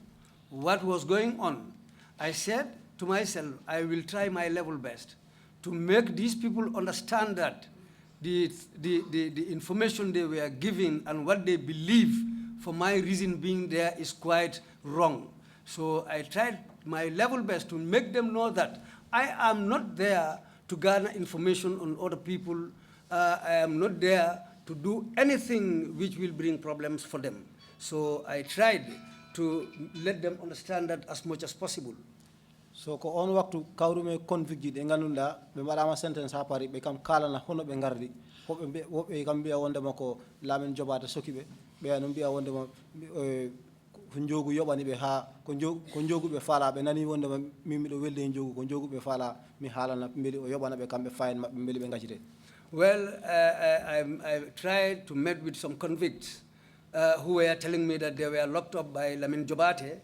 what was going on, I said to myself, I will try my level best to make these people understand that the information they were giving and what they believe for my reason being there is quite wrong. So I tried my level best to make them know that I am not there to garner information on other people. I am not there to do anything which will bring problems for them. So I tried to let them understand that as much as possible.
So ko on waktu kawrume convict de ngandunda be madama sentence ha pari be kam kala na hono be ngardi wobe kam biya wonde mako lamen jobata sokibe be no biya wonde ma ko njogu yobani be ha ko njogu be fala be nani wonde ma mimi do welde njogu ko njogu be fala mi halana mbeli o yobana be kambe fine mabbe mbeli be ngacite.
Well, I tried to meet with some convicts who were telling me that they were locked up by Lamin Jobate,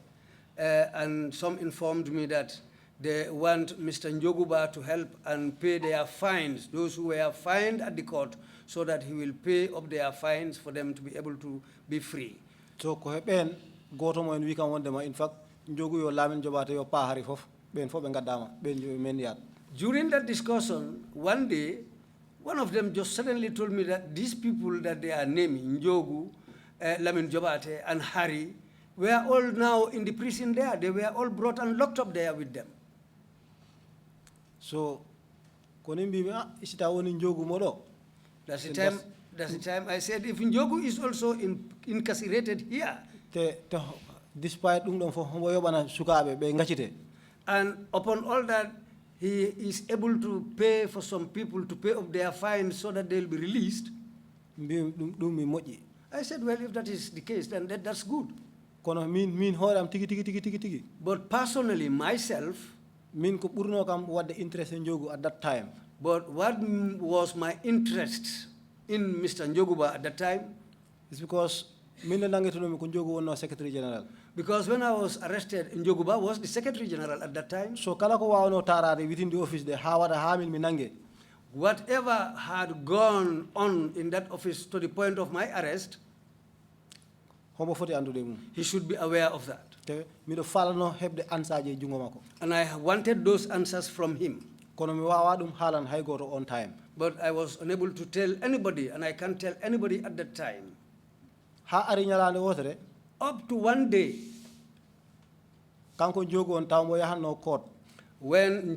and some informed me that they want Mr. Njoguba to help and pay their fines, those who were fined at the court, so that he will pay up their fines for them to be able to be free.
So ko heben goto mo en wi kam wonde ma in fact Njogu yo Lamin Jobate yo pa hari fof ben fof be gaddama ben men yat.
During that discussion, one day, one of them just suddenly told me that these people that they are naming, Njogu, Lamin Jobate, and Harry, were all now in the prison there. They were all brought and locked up there with them.
So, konimbi isita woni Njogu modo.
That's the time I said, if Njogu is also incarcerated here.
Despite sukabe be ngachite.
And upon all that, he is able to pay for some people to pay up their fines so that they'll be released. I said, well, if that is the case, then that's good. But personally, myself,
what the interest in Njogu at that time.
But what was my interest in Mr. Njoguba at that time?
It's because Njogu was no Secretary General.
Because when I was arrested, Njoguba was the Secretary General at that time.
So kala ko wawno tarade within the office de hawada hamil minange.
Whatever had gone on in that office to the point of my arrest, he should be aware of that. And I wanted those answers from him. But I was unable to tell anybody, and I can't tell anybody at that time. Up to one day, when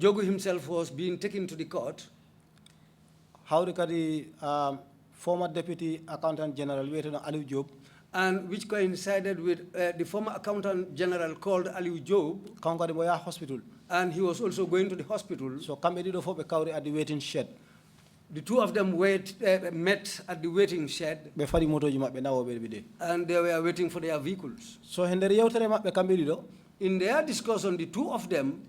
Njogu himself was being taken to the court,
how the former Deputy Accountant General Aliu Job
and which coincided with the former accountant general called Aliou Job,
kanko de moya hospital.
and he was also going to the hospital.
So kambe dido fo be kawri at the waiting shed.
The two of them met at the waiting shed,
Be fari motoji mabbe nawo be bide.
and they were waiting for their vehicles.
So hender yewtere mabbe kambe dido.
In their discussion, the two of them,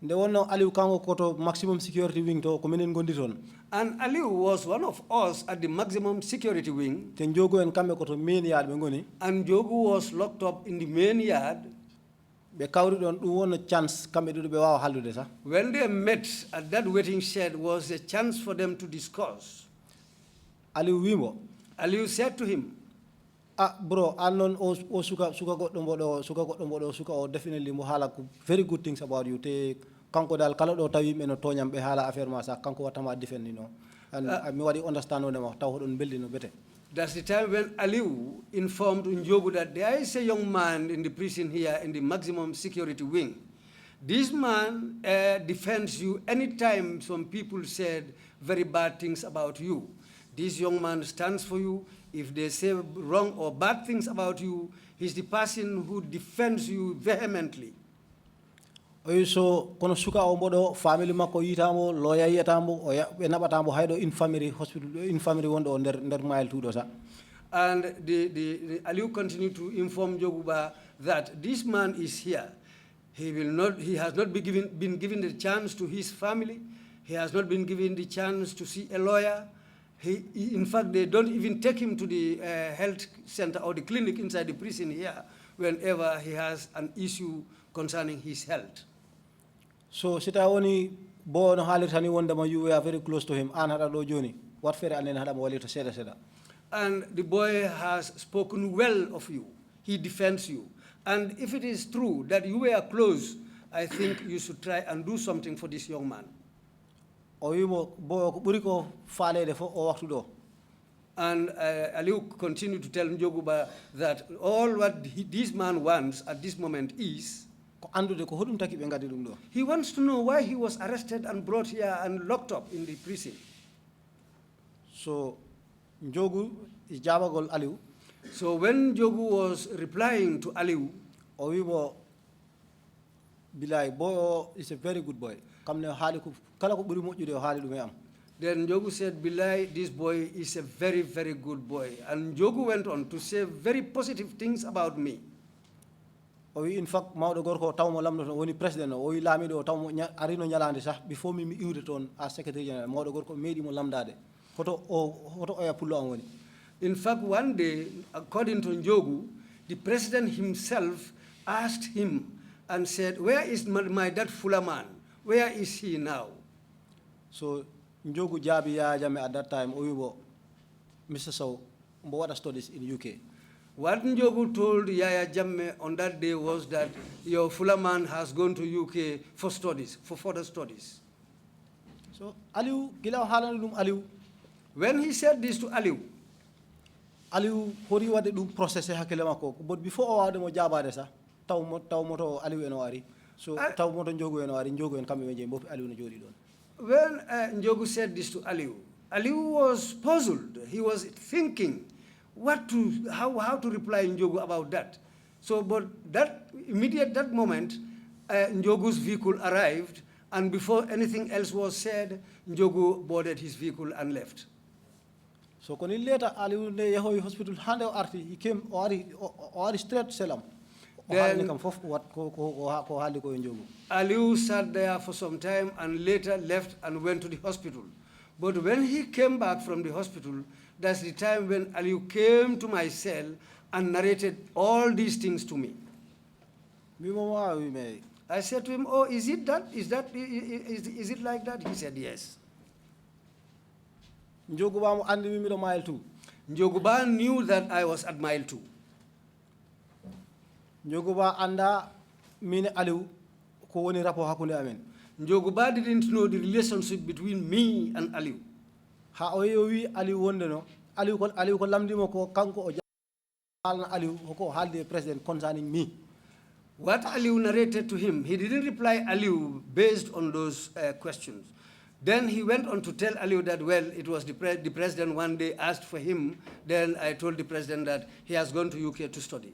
Nde wonno Aliou kango koto maximum security wing to ko minen gondi ton.
and Aliou was one of us at the maximum security wing,
Te jogo en kambe koto main yard be ngoni.
and Jogu was locked up in the main yard.
Be kawri don dum wonno chance kambe dido be wawa haldude sa.
When they met at that waiting shed was a chance for them to discuss.
Aliou wimo.
Aliou said to him,
Ah bro, anon o suka goddo bodo suka o definitely mo hala ko very good things about you te kanko dal kala do tawi men no tonyam be hala affaire ma sa kanko watama defend no. And mi wadi understand no ma taw don beldi no bete.
that's the time when Aliou informed Njogu that there is a young man in the prison here in the maximum security wing. This man defends you anytime some people said very bad things about you. This young man stands for you. If they say wrong or bad things about you, he's the person who defends you vehemently.
So kono suka o bodo family makko yitamo lawyer yitamo o be nabatamo haydo infirmary hospital infirmary wondo der mile tudo sa.
And the Aliou continued to inform Joguba that this man is here. He has not been given the chance to his family. He has not been given the chance to see a lawyer. In fact, they don't even take him to the health center or the clinic inside the prison here whenever he has an issue concerning his health.
So sita woni bo no halitani wonda ma you were very close to him an hada do joni wat fere anen hada mo walita seda.
And the boy has spoken well of you. He defends you. And if it is true that you were close, I think you should try and do something for this young man.
O yimo bo ko buri ko falede fo o waktu do.
And Aliou continued to tell Njoguba that all what this man wants at this moment is
Ko andude ko hodum taki be ngadi dum do.
he wants to know why he was arrested and brought here and locked up in the prison.
So Njogu is jabagol Aliou
So when Jogu was replying to Aliou,
o wimo bilay boy o is a very good boy. Kamne haali ko kala ko buri mojude o haali dum e am.
then Jogu said, Bilai, this boy is a very, very good boy. And Jogu went on to say very positive things about me.
O wi in fact mawdo gorko tawmo lamdo ton woni president o wi lamido tawmo arino nyalande sax before mi iwde ton as secretary general mawdo gorko meedi mo lamdade hoto o ya pullo am woni.
In fact, one day, according to Njogu, the president himself asked him and said, where is my dad Fulaman? Where is he now?
So Njogu jabi ya jame at that time o wi bo Mr. Sowe mbo wada studies in UK.
What Njogu told Yaya Jammeh on that day was that your Fulaman has gone to UK for studies, for further studies.
So Aliou gilaw halande dum Aliou.
When he said this to Aliou
hori wade dum process hakile makko but before o wade mo jabade sa taw moto Aliou en o ari. So taw moto Njogu en o ari Njogu en kambe je mbofi Aliou no jodi don.
When Njogu said this to Aliou was puzzled. He was thinking how to reply Njogu about that. So, but that moment, Njogu's vehicle arrived, and before anything else was said, Njogu boarded his vehicle and left.
So, when later Aliou ne yahoy hospital hande arti he came o ari straight selam.
Then
Aliou
Aliou sat there for some time and later left and went to the hospital. But when he came back from the hospital, that's the time when Aliou came to my cell and narrated all these things to me. I said to him, oh, is it like that? He said, yes. Njoguba knew that I was at mile 2.
Njoguba anda mine Aliou ko woni rapport hakunde amen.
Njoguba didn't know the relationship between me and Aliou.
Ha o wi Aliou wonde no Aliou ko lamdimo ko kanko o jalna Aliou ko haalde president concerning me.
What Aliou narrated to him, he didn't reply Aliou based on those questions. Then he went on to tell Aliou that, well, it was the president one day asked for him. Then I told the president that he has gone to UK to study.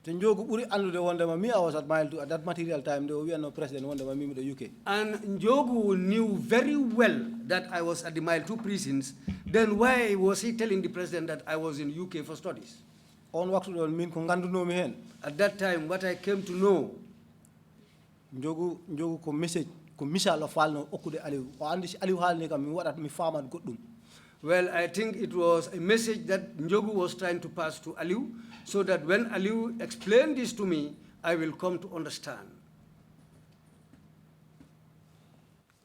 I was at Mile 2 at that material time. We are no president in the UK.
And Njogu knew very well that I was at the Mile 2 prisons. Then why was he telling the president that I was in UK for studies? At that time, what I came to know,
Njogu ko message ko misal falno okude Aliou o andi Aliou halni kam mi wadat mi faman goddum.
Well, I think it was a message that Njogu was trying to pass to Aliou, so that when Aliou explained this to me, I will come to understand.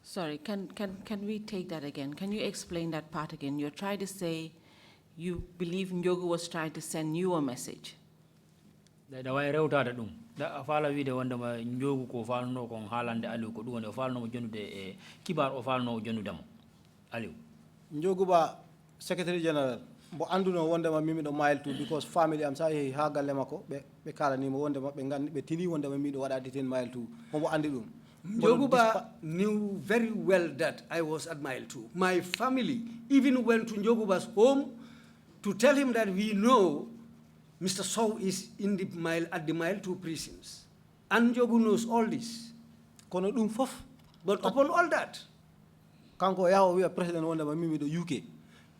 Sorry, can we take that again? Can you explain that part again? You're trying to say you believe Njogu was trying to send you a message.
Da way rewtade dum da fala wiide wondema Njogu ko falno ko haalande Aliou ko dum woni o falno mo jonnude e kibar o falno jonnudemo Aliou.
Njogu ba secretary general bo anduno wondema mimi do Mile 2 because family am sa yehi ha galle makko be kala ni mo wondema be gandi be tini wondema mi do wada diten Mile 2 mo andi dum.
Njogu ba knew very well that I was at Mile 2. My family even went to Njogu ba's home to tell him that we know Mr. Sowe is in the at the Mile 2 prisons. And Njogu knows all this.
Kono dum fof.
But upon all that,
kanko yawo wi president wondema mimi do UK.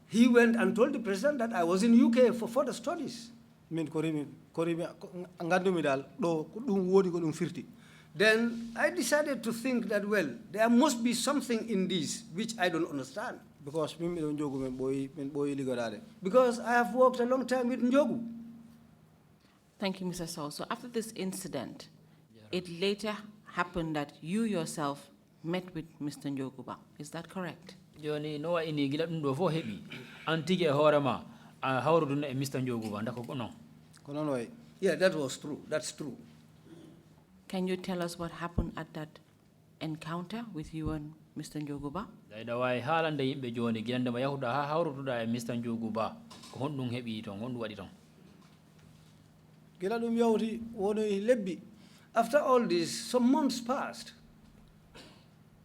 He went and told the president that I was in UK for further studies.
Min ko rimi ngandumi dal do ko dum wodi ko dum firti.
Then I decided to think that, well, there must be something in this which I don't understand.
Because mimi do Njogu men boy ligodade.
Because I have worked a long time with Njogu.
Thank you, Mr. Sowe. So after this incident, it later happened that you yourself met with Mr. Njoguba. Is that correct?
Joni no wa ini gila dum do fo hebi antige horema hawrudun e Mr. Njoguba ndako ko non.
Ko non way.
Yeah, that was true. That's true.
Can you tell us what happened at that encounter with you and Mr. Njoguba?
Da way haalande yimbe joni gilande ma yahuda ha hawrutuda e Mr. Njoguba ko hondum hebi ton hondu wadi ton.
Gila dum yawti wono lebbi.
After all this, some months passed.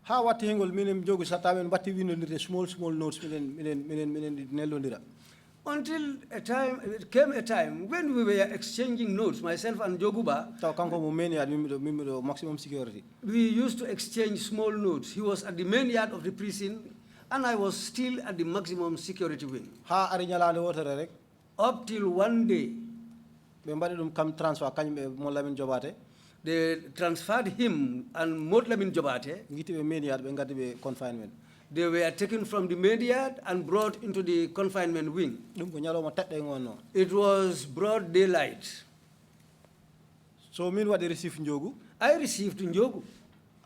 Ha watti hengol minen Njogu satamen batti windodirde small notes minen nellondira.
Until it came a time when we were exchanging notes, myself and Njoguba.
Taw kanko mo main yard mimi do maximum security.
We used to exchange small notes. He was at the main yard of the prison, and I was still at the maximum security wing.
Ha ari nyalande wotere rek.
Up till one day,
be mbadi dum kam transfer kanybe mo Lamin Jobate.
They transferred him and Lamin Jobate.
Ngiti be main yard be ngati be confinement.
They were taken from the main yard and brought into the confinement wing.
It
was broad daylight.
So min wadi receive Njogu?
I received Njogu.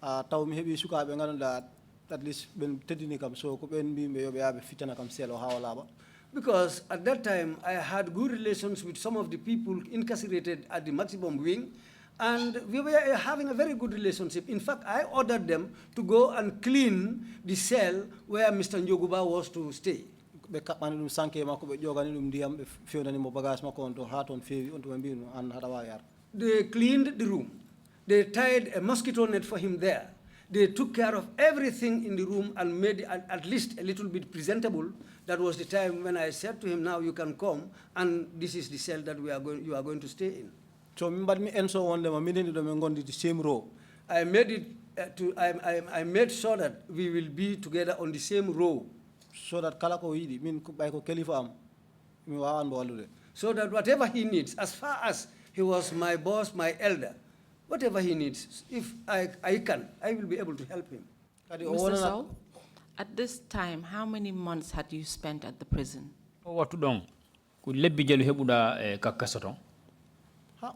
Taw mi hebi suka be nganda at least ben tedini kam so ko ben bi me yobe yabe fitana kam selo hawala ba.
Because at that time I had good relations with some of the people incarcerated at the maximum wing, and we were having a very good relationship. In fact, I ordered them to go and clean the cell where Mr. Njoguba was to stay. They cleaned the room. They tied a mosquito net for him there. They took care of everything in the room and made it at least a little bit presentable. That was the time when I said to him, now you can come, and this is the cell that you are going to stay in.
So the same row.
I made it I made sure that we will be together on the same row.
So that
so that whatever he needs, as far as he was my boss, my elder, whatever he needs, if I can, I will be able to help him.
Mr. Sowe, at this time, how many months had you spent at the prison?
Watu dong ku lebbi jelu hebuda kakasoton.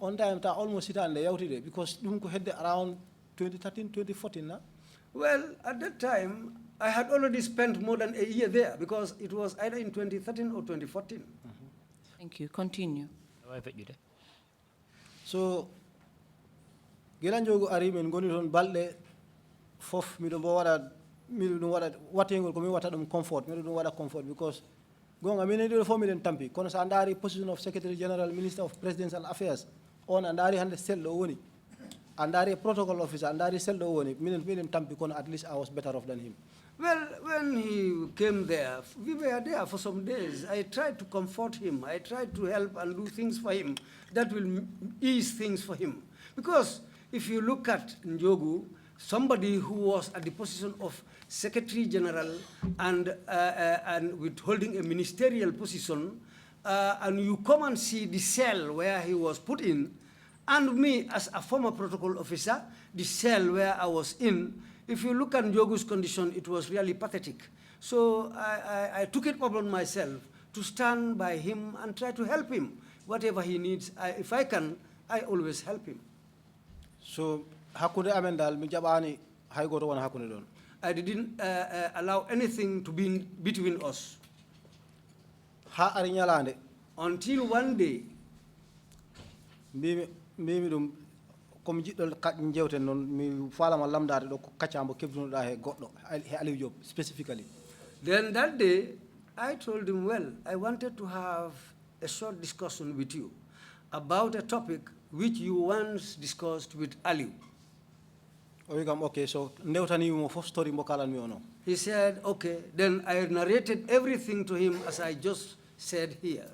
On time ta almost sit and yawtide because dum ko hedde around 2013 2014 na.
Well, at that time I had already spent more than a year there because it was either in 2013 or 2014.
Thank you. Continue.
So Gila Njogu ari men goni ton balde fof mi do wada watengol ko mi wata dum comfort mi do wada comfort because gonga mi do fo mi den tampi kono sa andari position of Secretary General Minister of Presidential Affairs on andari hande seldo woni andari protocol officer andari seldo woni minen tampi kono at least I was better off than him.
Well, when he came there, we were there for some days. I tried to comfort him. I tried to help and do things for him that will ease things for him. Because if you look at Njogu, somebody who was at the position of Secretary General and with holding a ministerial position, and you come and see the cell where he was put in, and me as a former protocol officer, the cell where I was in, if you look at Njogu's condition, it was really pathetic. So I took it upon myself to stand by him and try to help him. Whatever he needs, if I can, I always help him.
So, hakunde amendal mi jabani hay goto wona hakunde don.
I didn't allow anything to be between us.
Ha ari nyalande
Until one day,
mbimi dum comme jiddol jewten non mi falama lamdade do ko kaccambo kebdunoda he goddo he Aliou Diop specifically.
then that day, I told him, well, I wanted to have a short discussion with you about a topic which you once discussed with Aliou.
O wi kam okay, so ndewtani mo fof story mo kalan mi ono.
He said, okay. Then I narrated everything to him as I just said here.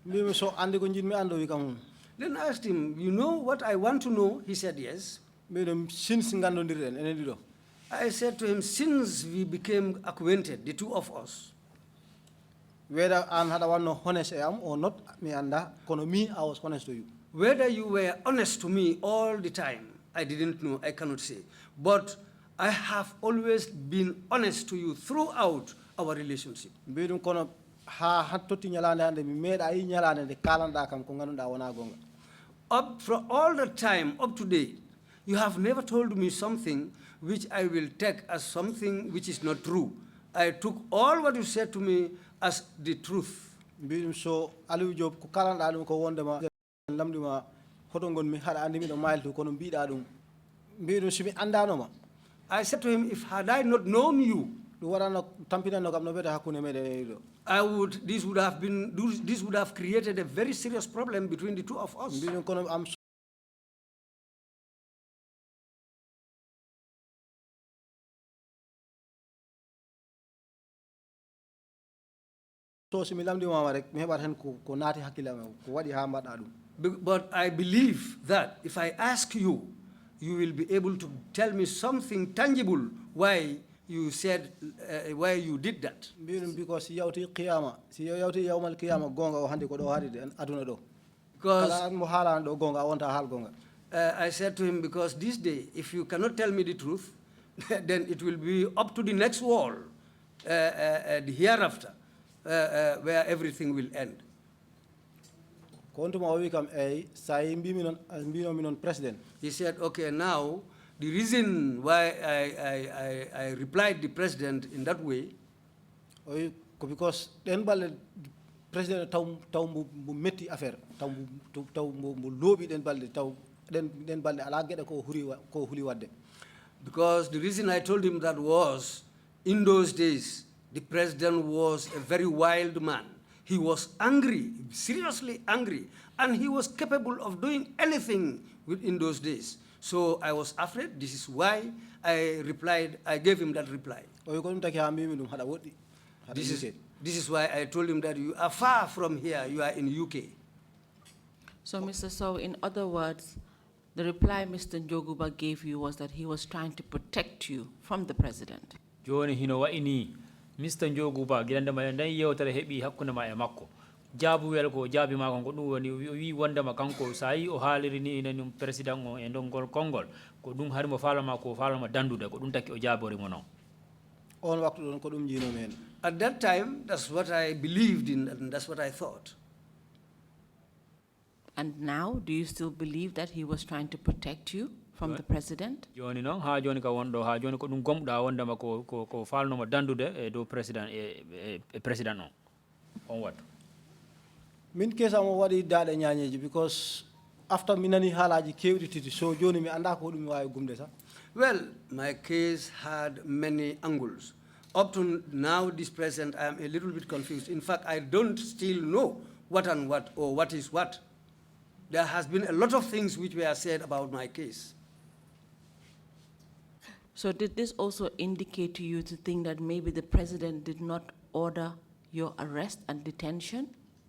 Mbimi so andi ko jinmi ando wi kam.
Then I asked him, you know what I want to know? He said, yes.
Mbimi since ngandondirden enen dido.
I said to him, since we became acquainted, the two of us,
Whether an hada wanno honest I am or not, me anda kono me I was honest to you.
whether you were honest to me all the time, I didn't know, I cannot say. But I have always been honest to you throughout our relationship.
Mbidum kono ha hattoti nyalande hande mi meeda yi nyalande de kalanda kam ko ganduda wona gonga.
Up from all the time, up to date, you have never told me something which I will take as something which is not true. I took all what you said to me as the truth.
Mbidum so Aliou Diop ko kalanda dum ko wondema lamduma hoto gon mi hada andi mi do mayltu kono biida dum. Mbidum simi andano ma.
I said to him, if had I not known you,
Du warano tampina no kam no beta hakune mede do.
this would have created a very serious problem between the two of us.
Mbidum kono am so simi lamdi mama rek mi hebat hen ko naati hakkilama ko wadi ha mbada dum.
But I believe that if I ask you, you will be able to tell me something tangible why you said, why you did that.
Because yawti qiyama, si yawti yawmal qiyama gonga o hande ko do haride aduna do.
Because
Kala mo halan do gonga wonta hal gonga.
I said to him, because this day, if you cannot tell me the truth, then it will be up to the next wall, the hereafter, where everything will end.
Kontuma o wi kam ay say mbino minon president.
He said, okay, now, the reason why I replied the president in that way,
because den balle president taw mu metti affaire taw mu lobi den balle taw den balle ala gede ko huli wadde.
because the reason I told him that was, in those days, the president was a very wild man. He was angry, seriously angry, and he was capable of doing anything in those days. So I was afraid. This is why I replied, I gave him that reply. This is why I told him that you are far from here, you are in UK.
So, Mr. Sowe, in other words, the reply Mr. Njoguba gave you was that he was trying to protect you from the president.
Joni hino wa ini Mr. Njoguba gidanda ma ndan yewtare hebi hakkuna ma e makko. Jabu wel ko jabi ma ko dum woni wi wondama kanko sayi o haaliri ni enen president o e ndongol kongol ko dum harimo falama ko falama dandude ko dum takki o jabori mo non.
On waktu don ko dum jino men.
At that time, that's what I believed in and that's what I thought.
And now, do you still believe that he was trying to protect you from the president?
Joni non ha joni ka wondo ha joni ko dum gomda wondama ko falno mo dandude e do president e president on. On what?
Min kesa mo wadi daade nyanyeji because after minani halaji kewdi titi so joni mi anda ko dum wawi gumde sa.
Well, my case had many angles. Up to now, this present, I am a little bit confused. In fact, I don't still know what and what, or what is what. There has been a lot of things which were said about my case.
So did this also indicate to you to think that maybe the president did not order your arrest and detention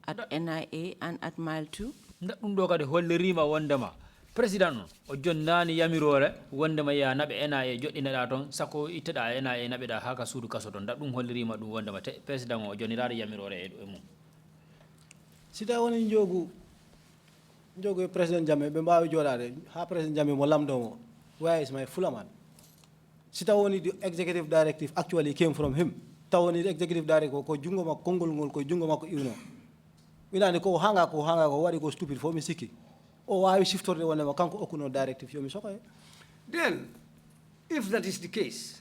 at NIA and at Mile 2?
Ɗum ɗo kadi hollirima wondema président o jonnani yamirore wondema ya naɓe NIA joɗɗineɗa toon sako itteɗa NIA naɓeɗa ha ka suudu kaso toon ɗum hollirima ɗum wondema président o jonniraɗo yamirore e mum.
Sita woni jogu e président Jammeh ɓe mbawi joɗade ha président Jammeh mo lamdomo, where is my fulaman? Sita woni the executive directive actually came from him. Tawoni the executive directive ko jungo makko kongol ngol ko jungo makko iwno. Winani ko hanga ko wadi ko stupid for mi sikki. O wawi shiftorde wonema kanko okuno directive yomi sokoye.
Then, if that is the case,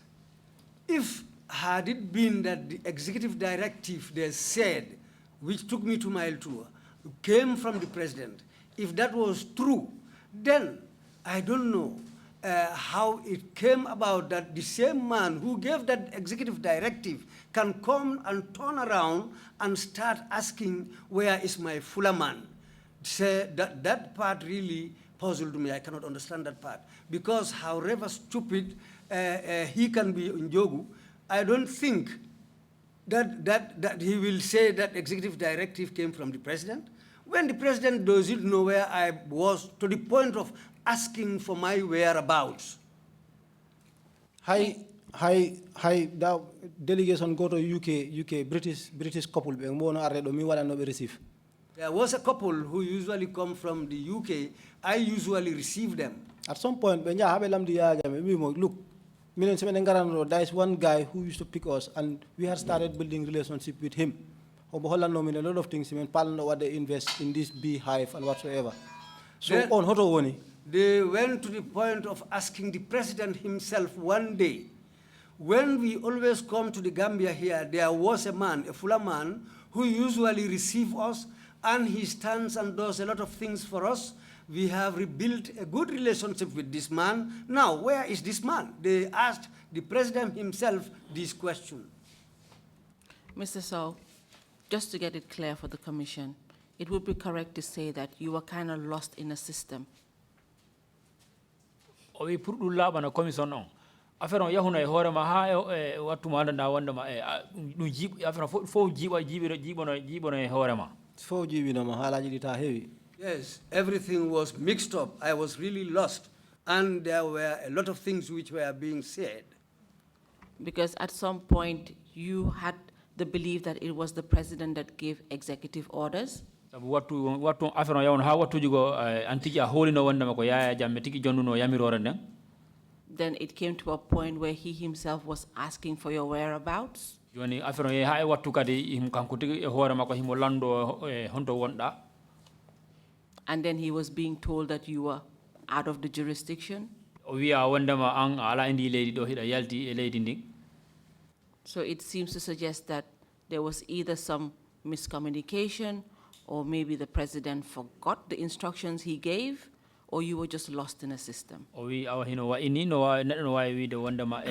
if had it been that the executive directive they said, which took me to Mile 2, came from the president, if that was true, then I don't know how it came about that the same man who gave that executive directive can come and turn around and start asking, where is my fuller man? Say that part really puzzled me. I cannot understand that part. Because however stupid he can be in Jogu, I don't think that he will say that executive directive came from the president. When the president doesn't know where I was, to the point of asking for my whereabouts.
That delegation go to UK, British couple, receive.
There was a couple who usually come from the UK. I usually receive them.
At some point, look, there is one guy who used to pick us, and we had started building relationship with him. A lot of things, what they invest in this beehive and whatsoever. So
then,
on Hotowoni,
they went to the point of asking the president himself one day. When we always come to the Gambia here, there was a man, a fuller man, who usually receives us, and he stands and does a lot of things for us. We have rebuilt a good relationship with this man. Now, where is this man? They asked the president himself this question.
Mr. Sowe, just to get it clear for the commission, it would be correct to say that you were kind of lost in a system.
We put the commission on. After yahuna e hore ma ha wattu ma anda wonda ma dum jib after fo jibono e hore ma
fo jibino ma halaji di ta hewi.
Yes, everything was mixed up. I was really lost, and there were a lot of things which were being said.
Because at some point you had the belief that it was the president that gave executive orders.
Wattu after yahuna ha wattu jigo antiki a holino wonda ma ko Yaya Jammeh tiki jonnuno yamirore nden.
Then it came to a point where he himself was asking for your whereabouts.
Joni afero ye ha e wattu kadi him kanko tigi e hoore makko himo lando honto wonda.
And then he was being told that you were out of the jurisdiction.
O wiya wondema an ala indi leydi do hida yalti e leydi ndi.
So it seems to suggest that there was either some miscommunication, or maybe the president forgot the instructions he gave, or you were just lost in a system.
O wi awa hino wa ini no wa neddo no wawi wiide wondema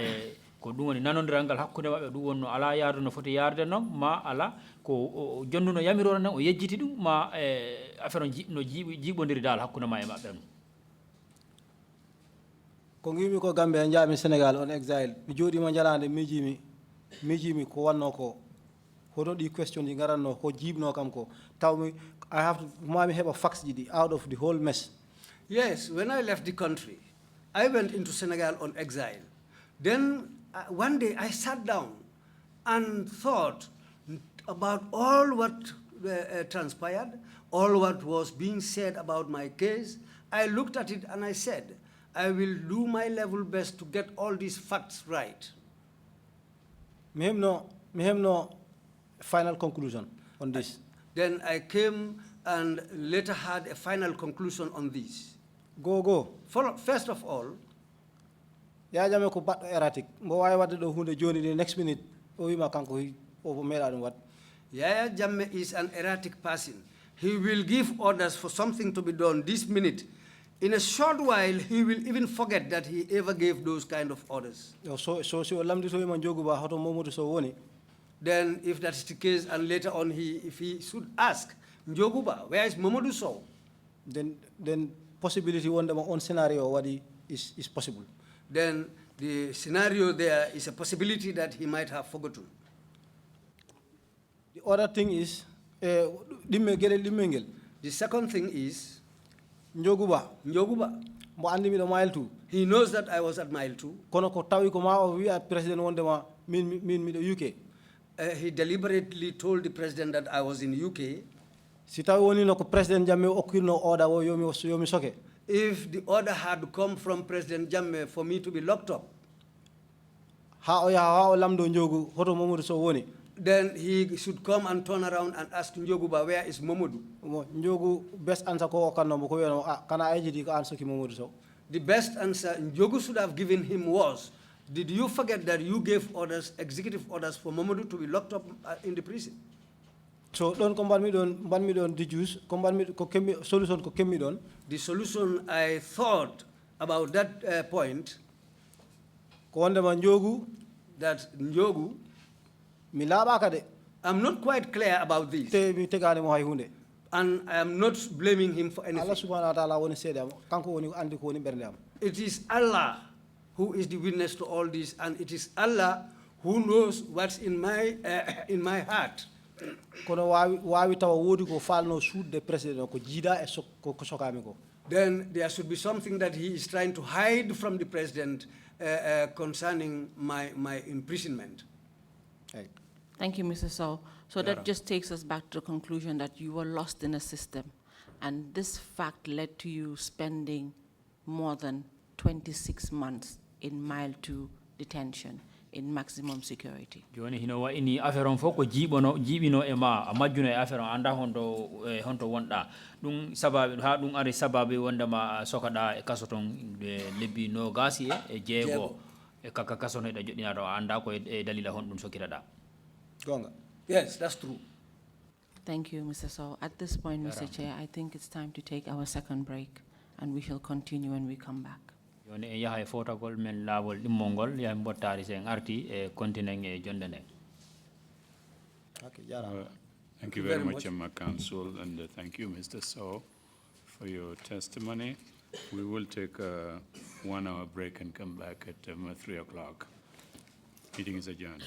ko dum woni nanondirangal hakkunde mabbe dum wonno ala yardu no foti yarde non ma ala ko jonnuno yamirore non o yejjiti dum ma affaire no jibondiri dal hakkunde ma e mabbe.
Ko ngimi ko Gambia jaami Senegal on exile mi jodi ma jalande mijimi ko wanno ko hodo di question di garanno ko jibno kam ko tawmi I have to mami heba facts di out of the whole mess.
Yes, when I left the country, I went into Senegal on exile. Then one day I sat down and thought about all what transpired, all what was being said about my case. I looked at it and I said, I will do my level best to get all these facts right.
Me have no final conclusion on this.
Then I came and later had a final conclusion on this.
Go.
First of all,
Yaya Jammeh ko batto erratic. Mo wawi wadde do hunde joni the next minute o wima kanko o mera dum wat.
Yaya Jammeh is an erratic person. He will give orders for something to be done this minute. In a short while, he will even forget that he ever gave those kind of orders.
So lamdi to man jogu ba hoto Momodou Sowe woni.
Then if that's the case, and later on if he should ask, Njoguba, where is Momodou Sowe?
Then possibility on the on scenario what is possible.
Then The scenario there is a possibility that he might have forgotten.
The other thing is,
The second thing is,
Njoguba, mo andi mi do mile 2.
he knows that I was at mile 2.
Kono ko tawi ko ma o wi president wonde ma min mi do UK.
He deliberately told the president that I was in UK.
Si tawi woni no ko president Jammeh okkirno order wo yomi soke.
If the order had come from President Jammeh for me to be locked up,
Ha o lamdo Njogu hoto Momodou Sowe woni.
then he should come and turn around and ask Njoguba, where is Momodou?
Njogu best answer ko kanno mo ko yono kana ejidi ko anso ki Momodou Sowe.
The best answer Njogu should have given him was, did you forget that you gave orders, executive orders for Momodou to be locked up in the prison?
So don ko mbanmi don deduce ko mbanmi ko kemmi solution ko kemmi don.
The solution I thought about that point,
Ko wonde ma Njogu
that Njogu,
mi laabaka de
I'm not quite clear about this,
te mi tegani mo hay hunde.
and I am not blaming him for
Allah
anything.
subhanahu wa ta'ala woni seede am kanko woni andi ko woni bernde am.
It is Allah who is the witness to all this, and it is Allah who knows what's in my heart.
Kono wawi tawa wodi ko falno suudde president ko jiida e ko sokami ko.
Then there should be something that he is trying to hide from the president concerning my imprisonment.
Hey.
Thank you, Mr. Sowe. So that just takes us back to the conclusion that you were lost in a system, and this fact led to you spending more than 26 months in mile 2 detention in maximum security.
Joni hino wa ini affaire on foko jibino e ma amajjuno e affaire on anda honto wonda dum sababu ha dum ari sababu wonda ma sokada e kasoton lebbi no gasi e jeego e kaka kasono e joddina do anda ko e dalila hon dum sokirada.
Gonga.
Yes, that's true.
Thank you, Mr. Sowe. At this point, Mr. Chair, I think it's time to take our second break, and we shall continue when we come back.
Joni e yaha e fotagol men lawol dimmongol ya mbottari sen arti e continue e jondene.
Okay, jarama.
Thank you very much, Council, and thank you, Mr. Sowe, for your testimony. We will take a 1 hour break and come back at 3 o'clock. Meeting is adjourned.